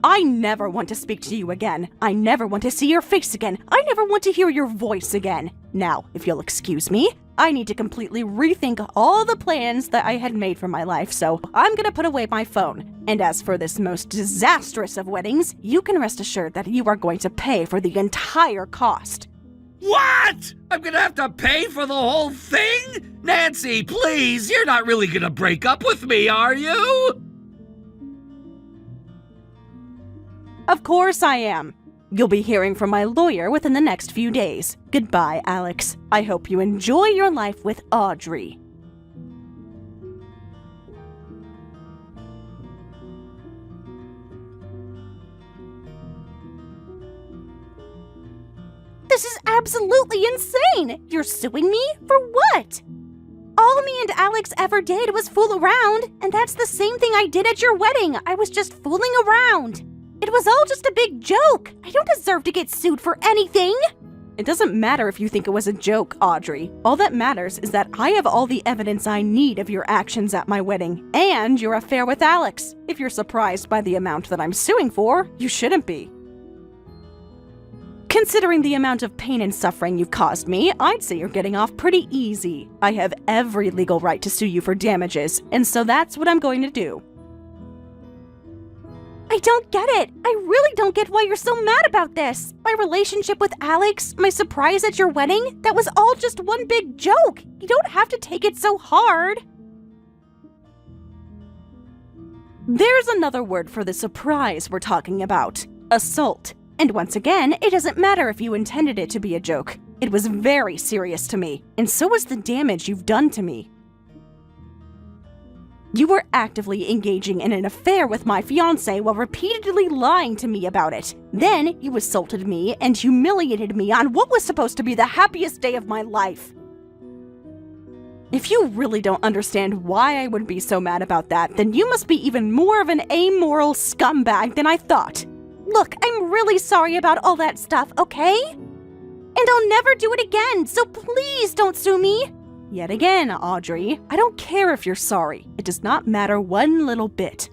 I never want to speak to you again. I never want to see your face again. I never want to hear your voice again. Now, if you'll excuse me, I need to completely rethink all the plans that I had made for my life, so I'm gonna put away my phone. And as for this most disastrous of weddings, you can rest assured that you are going to pay for the entire cost. What? I'm gonna have to pay for the whole thing? Nancy, please, you're not really gonna break up with me, are you? Of course I am. You'll be hearing from my lawyer within the next few days. Goodbye, Alex. I hope you enjoy your life with Audrey. This is absolutely insane! You're suing me? For what? All me and Alex ever did was fool around, and that's the same thing I did at your wedding. I was just fooling around. It was all just a big joke. I don't deserve to get sued for anything. It doesn't matter if you think it was a joke, Audrey. All that matters is that I have all the evidence I need of your actions at my wedding and your affair with Alex. If you're surprised by the amount that I'm suing for, you shouldn't be. Considering the amount of pain and suffering you've caused me, I'd say you're getting off pretty easy. I have every legal right to sue you for damages, and so that's what I'm going to do. I don't get it. I really don't get why you're so mad about this. My relationship with Alex, my surprise at your wedding, that was all just one big joke. You don't have to take it so hard. There's another word for the surprise we're talking about. Assault. And once again, it doesn't matter if you intended it to be a joke. It was very serious to me, and so was the damage you've done to me. You were actively engaging in an affair with my fiancé while repeatedly lying to me about it. Then you assaulted me and humiliated me on what was supposed to be the happiest day of my life. If you really don't understand why I would be so mad about that, then you must be even more of an amoral scumbag than I thought. Look, I'm really sorry about all that stuff, okay? And I'll never do it again, so please don't sue me. Yet again, Audrey, I don't care if you're sorry. It does not matter one little bit.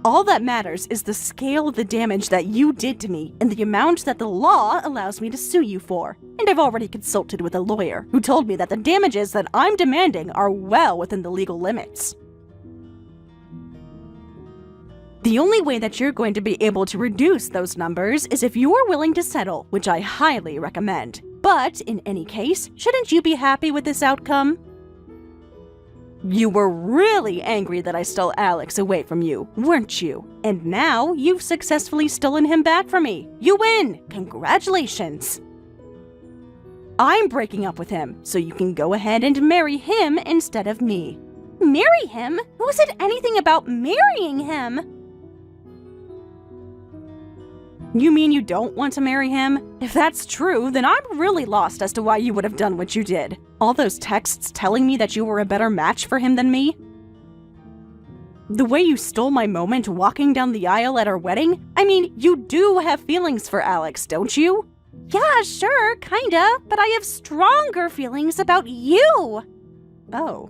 All that matters is the scale of the damage that you did to me and the amount that the law allows me to sue you for. And I've already consulted with a lawyer who told me that the damages that I'm demanding are well within the legal limits. The only way that you're going to be able to reduce those numbers is if you're willing to settle, which I highly recommend. But in any case, shouldn't you be happy with this outcome? You were really angry that I stole Alex away from you, weren't you? And now you've successfully stolen him back from me. You win! Congratulations! I'm breaking up with him, so you can go ahead and marry him instead of me. Marry him? Who said anything about marrying him? You mean you don't want to marry him? If that's true, then I'm really lost as to why you would have done what you did. All those texts telling me that you were a better match for him than me? The way you stole my moment walking down the aisle at our wedding? I mean, you do have feelings for Alex, don't you? Yeah, sure, kinda, but I have stronger feelings about you. Oh.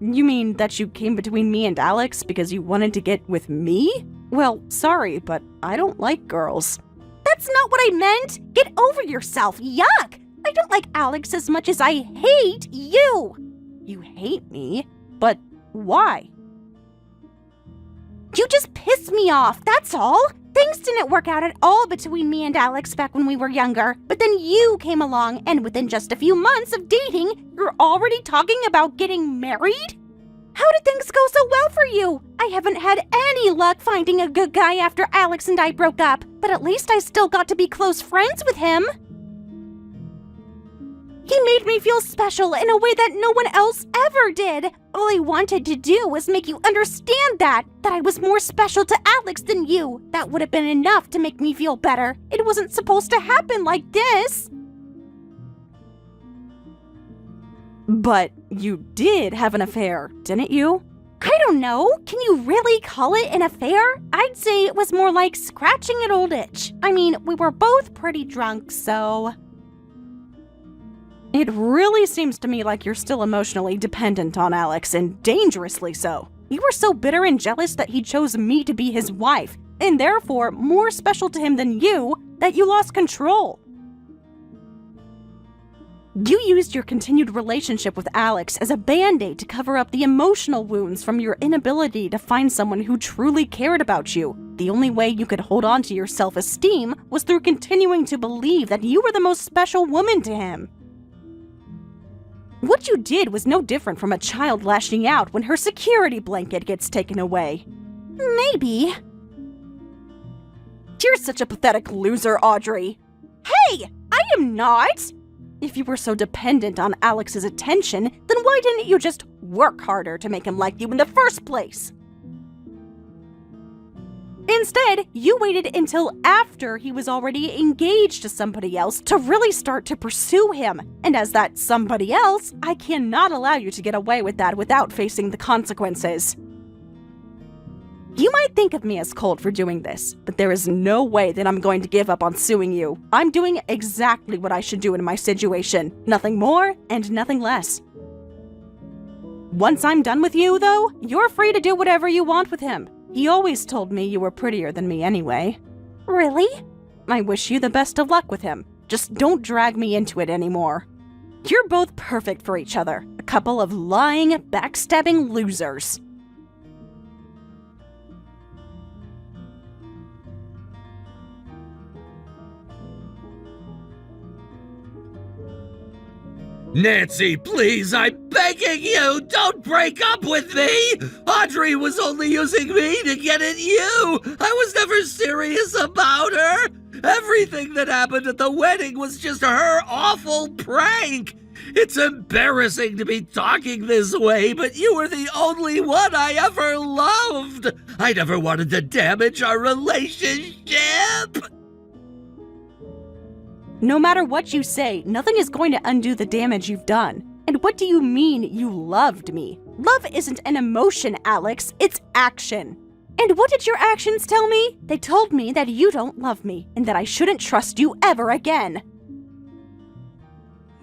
You mean that you came between me and Alex because you wanted to get with me? Well, sorry, but I don't like girls. That's not what I meant! Get over yourself, yuck! I don't like Alex as much as I hate you! You hate me? But why? You just piss me off, that's all! Things didn't work out at all between me and Alex back when we were younger, but then you came along, and within just a few months of dating, you're already talking about getting married? How did things go so well for you? I haven't had any luck finding a good guy after Alex and I broke up, but at least I still got to be close friends with him. He made me feel special in a way that no one else ever did. All I wanted to do was make you understand that I was more special to Alex than you. That would have been enough to make me feel better. It wasn't supposed to happen like this. But you did have an affair, didn't you? I don't know. Can you really call it an affair? I'd say it was more like scratching an old itch. I mean, we were both pretty drunk, so... It really seems to me like you're still emotionally dependent on Alex, and dangerously so. You were so bitter and jealous that he chose me to be his wife, and therefore more special to him than you, that you lost control. You used your continued relationship with Alex as a band-aid to cover up the emotional wounds from your inability to find someone who truly cared about you. The only way you could hold on to your self-esteem was through continuing to believe that you were the most special woman to him. What you did was no different from a child lashing out when her security blanket gets taken away. Maybe. You're such a pathetic loser, Audrey. Hey, I am not! If you were so dependent on Alex's attention, then why didn't you just work harder to make him like you in the first place? Instead, you waited until after he was already engaged to somebody else to really start to pursue him. And as that somebody else, I cannot allow you to get away with that without facing the consequences. You might think of me as cold for doing this, but there is no way that I'm going to give up on suing you. I'm doing exactly what I should do in my situation. Nothing more and nothing less. Once I'm done with you, though, you're free to do whatever you want with him. He always told me you were prettier than me anyway. Really? I wish you the best of luck with him. Just don't drag me into it anymore. You're both perfect for each other. A couple of lying, backstabbing losers. Nancy, please, I'm begging you, don't break up with me! Audrey was only using me to get at you! I was never serious about her! Everything that happened at the wedding was just her awful prank! It's embarrassing to be talking this way, but you were the only one I ever loved! I never wanted to damage our relationship! No matter what you say, nothing is going to undo the damage you've done. And what do you mean you loved me? Love isn't an emotion, Alex. It's action. And what did your actions tell me? They told me that you don't love me and that I shouldn't trust you ever again.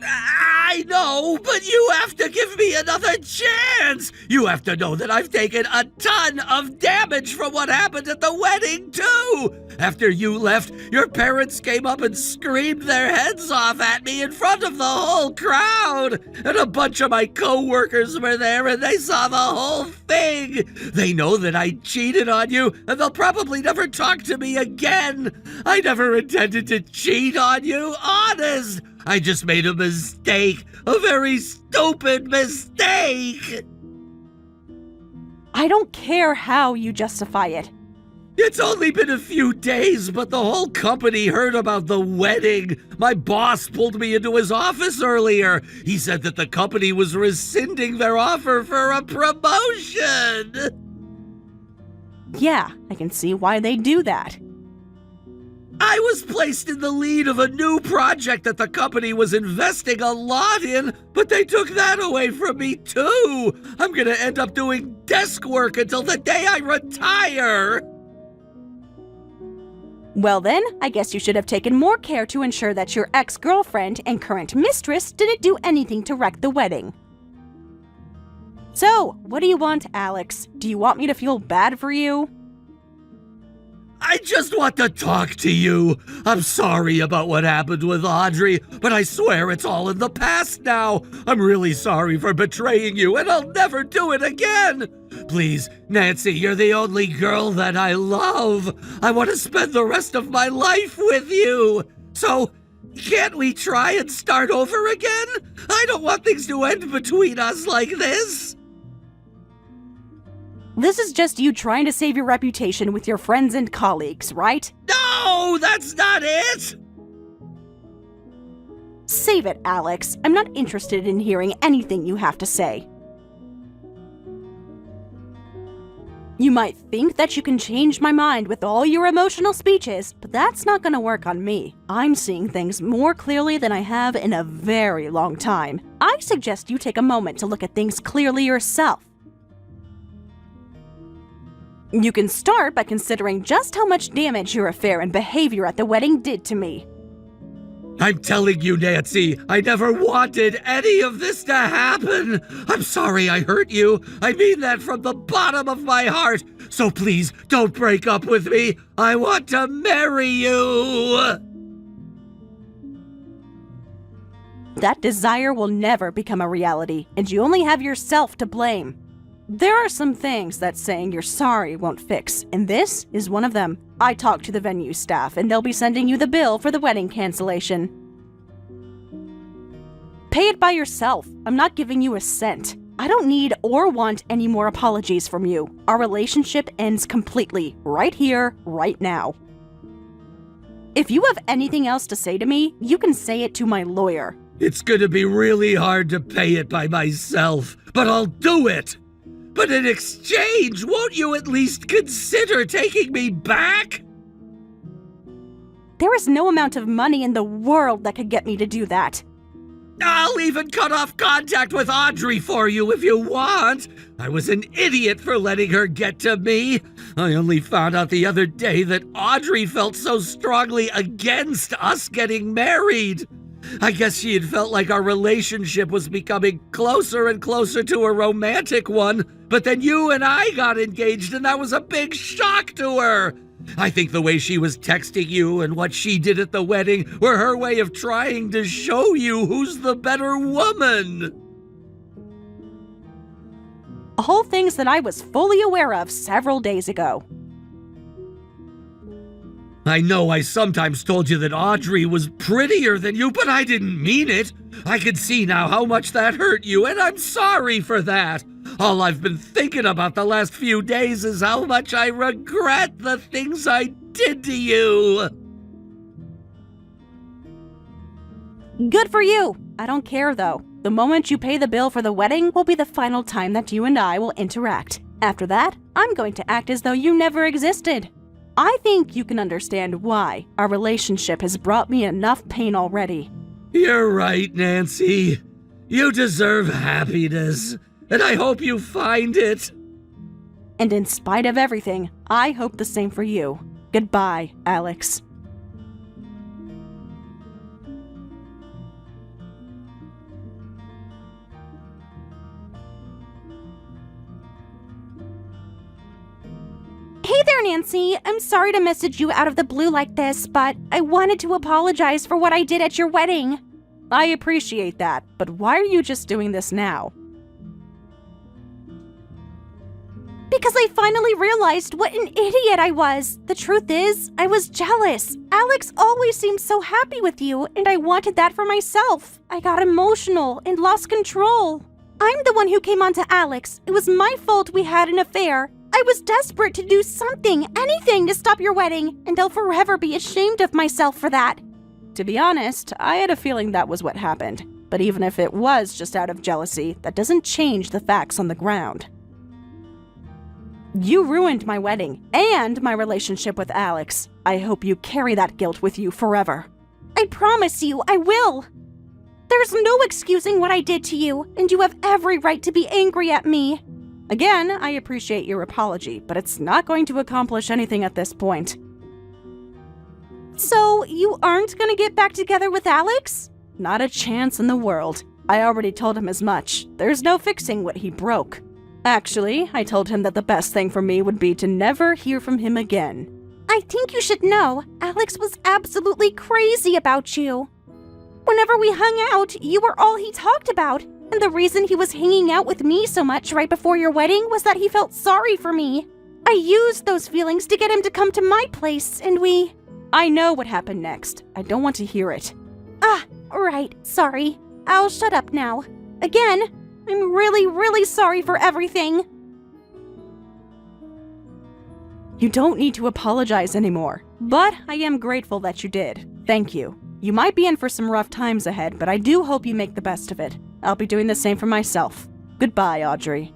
I know, but you have to give me another chance! You have to know that I've taken a ton of damage from what happened at the wedding, too! After you left, your parents came up and screamed their heads off at me in front of the whole crowd! And a bunch of my co-workers were there and they saw the whole thing! They know that I cheated on you, and they'll probably never talk to me again! I never intended to cheat on you, honest! I just made a mistake, a very stupid mistake! I don't care how you justify it. It's only been a few days, but the whole company heard about the wedding. My boss pulled me into his office earlier. He said that the company was rescinding their offer for a promotion. Yeah, I can see why they do that. I was placed in the lead of a new project that the company was investing a lot in, but they took that away from me too. I'm gonna end up doing desk work until the day I retire. Well then, I guess you should have taken more care to ensure that your ex-girlfriend and current mistress didn't do anything to wreck the wedding. So, what do you want, Alex? Do you want me to feel bad for you? I just want to talk to you. I'm sorry about what happened with Audrey, but I swear it's all in the past now. I'm really sorry for betraying you, and I'll never do it again. Please, Nancy, you're the only girl that I love. I want to spend the rest of my life with you. So, can't we try and start over again? I don't want things to end between us like this. This is just you trying to save your reputation with your friends and colleagues, right? No, that's not it! Save it, Alex. I'm not interested in hearing anything you have to say. You might think that you can change my mind with all your emotional speeches, but that's not gonna work on me. I'm seeing things more clearly than I have in a very long time. I suggest you take a moment to look at things clearly yourself. You can start by considering just how much damage your affair and behavior at the wedding did to me. I'm telling you, Nancy, I never wanted any of this to happen. I'm sorry I hurt you. I mean that from the bottom of my heart. So please, don't break up with me. I want to marry you. That desire will never become a reality, and you only have yourself to blame. There are some things that saying you're sorry won't fix, and this is one of them. I talked to the venue staff, and they'll be sending you the bill for the wedding cancellation. Pay it by yourself. I'm not giving you a cent. I don't need or want any more apologies from you. Our relationship ends completely, right here, right now. If you have anything else to say to me, you can say it to my lawyer. It's gonna be really hard to pay it by myself, but I'll do it! But in exchange, won't you at least consider taking me back? There is no amount of money in the world that could get me to do that. I'll even cut off contact with Audrey for you if you want. I was an idiot for letting her get to me. I only found out the other day that Audrey felt so strongly against us getting married. I guess she had felt like our relationship was becoming closer and closer to a romantic one, but then you and I got engaged and that was a big shock to her. I think the way she was texting you and what she did at the wedding were her way of trying to show you who's the better woman. All things that I was fully aware of several days ago. I know I sometimes told you that Audrey was prettier than you, but I didn't mean it. I can see now how much that hurt you, and I'm sorry for that. All I've been thinking about the last few days is how much I regret the things I did to you. Good for you. I don't care, though. The moment you pay the bill for the wedding will be the final time that you and I will interact. After that, I'm going to act as though you never existed. I think you can understand why our relationship has brought me enough pain already. You're right, Nancy. You deserve happiness, and I hope you find it. And in spite of everything, I hope the same for you. Goodbye, Alex. Hey there, Nancy. I'm sorry to message you out of the blue like this, but I wanted to apologize for what I did at your wedding. I appreciate that, but why are you just doing this now? Because I finally realized what an idiot I was. The truth is, I was jealous. Alex always seemed so happy with you, and I wanted that for myself. I got emotional and lost control. I'm the one who came on to Alex. It was my fault we had an affair. I was desperate to do something, anything to stop your wedding, and I'll forever be ashamed of myself for that. To be honest, I had a feeling that was what happened. But even if it was just out of jealousy, that doesn't change the facts on the ground. You ruined my wedding and my relationship with Alex. I hope you carry that guilt with you forever. I promise you, I will. There's no excusing what I did to you, and you have every right to be angry at me. Again, I appreciate your apology, but it's not going to accomplish anything at this point. So, you aren't gonna get back together with Alex? Not a chance in the world. I already told him as much. There's no fixing what he broke. Actually, I told him that the best thing for me would be to never hear from him again. I think you should know, Alex was absolutely crazy about you. Whenever we hung out, you were all he talked about. And the reason he was hanging out with me so much right before your wedding was that he felt sorry for me. I used those feelings to get him to come to my place, and we... I know what happened next. I don't want to hear it. Ah, right, sorry. I'll shut up now. Again, I'm really, really sorry for everything. You don't need to apologize anymore, but I am grateful that you did. Thank you. You might be in for some rough times ahead, but I do hope you make the best of it. I'll be doing the same for myself. Goodbye, Audrey.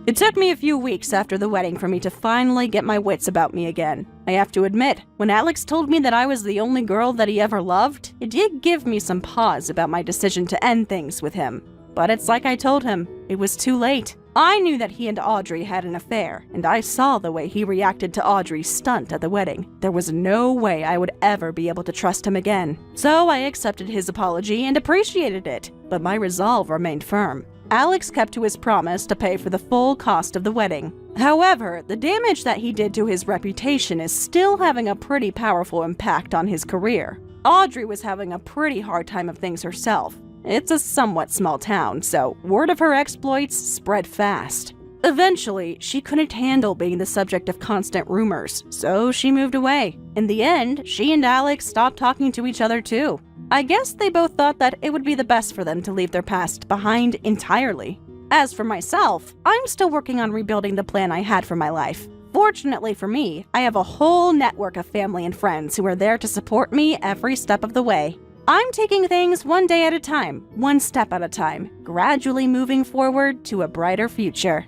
It took me a few weeks after the wedding for me to finally get my wits about me again. I have to admit, when Alex told me that I was the only girl that he ever loved, it did give me some pause about my decision to end things with him. But it's like I told him, it was too late. I knew that he and Audrey had an affair, and I saw the way he reacted to Audrey's stunt at the wedding. There was no way I would ever be able to trust him again. So I accepted his apology and appreciated it, but my resolve remained firm. Alex kept to his promise to pay for the full cost of the wedding. However, the damage that he did to his reputation is still having a pretty powerful impact on his career. Audrey was having a pretty hard time of things herself. It's a somewhat small town, so word of her exploits spread fast. Eventually, she couldn't handle being the subject of constant rumors, so she moved away. In the end, she and Alex stopped talking to each other too. I guess they both thought that it would be the best for them to leave their past behind entirely. As for myself, I'm still working on rebuilding the plan I had for my life. Fortunately for me, I have a whole network of family and friends who are there to support me every step of the way. I'm taking things one day at a time, one step at a time, gradually moving forward to a brighter future.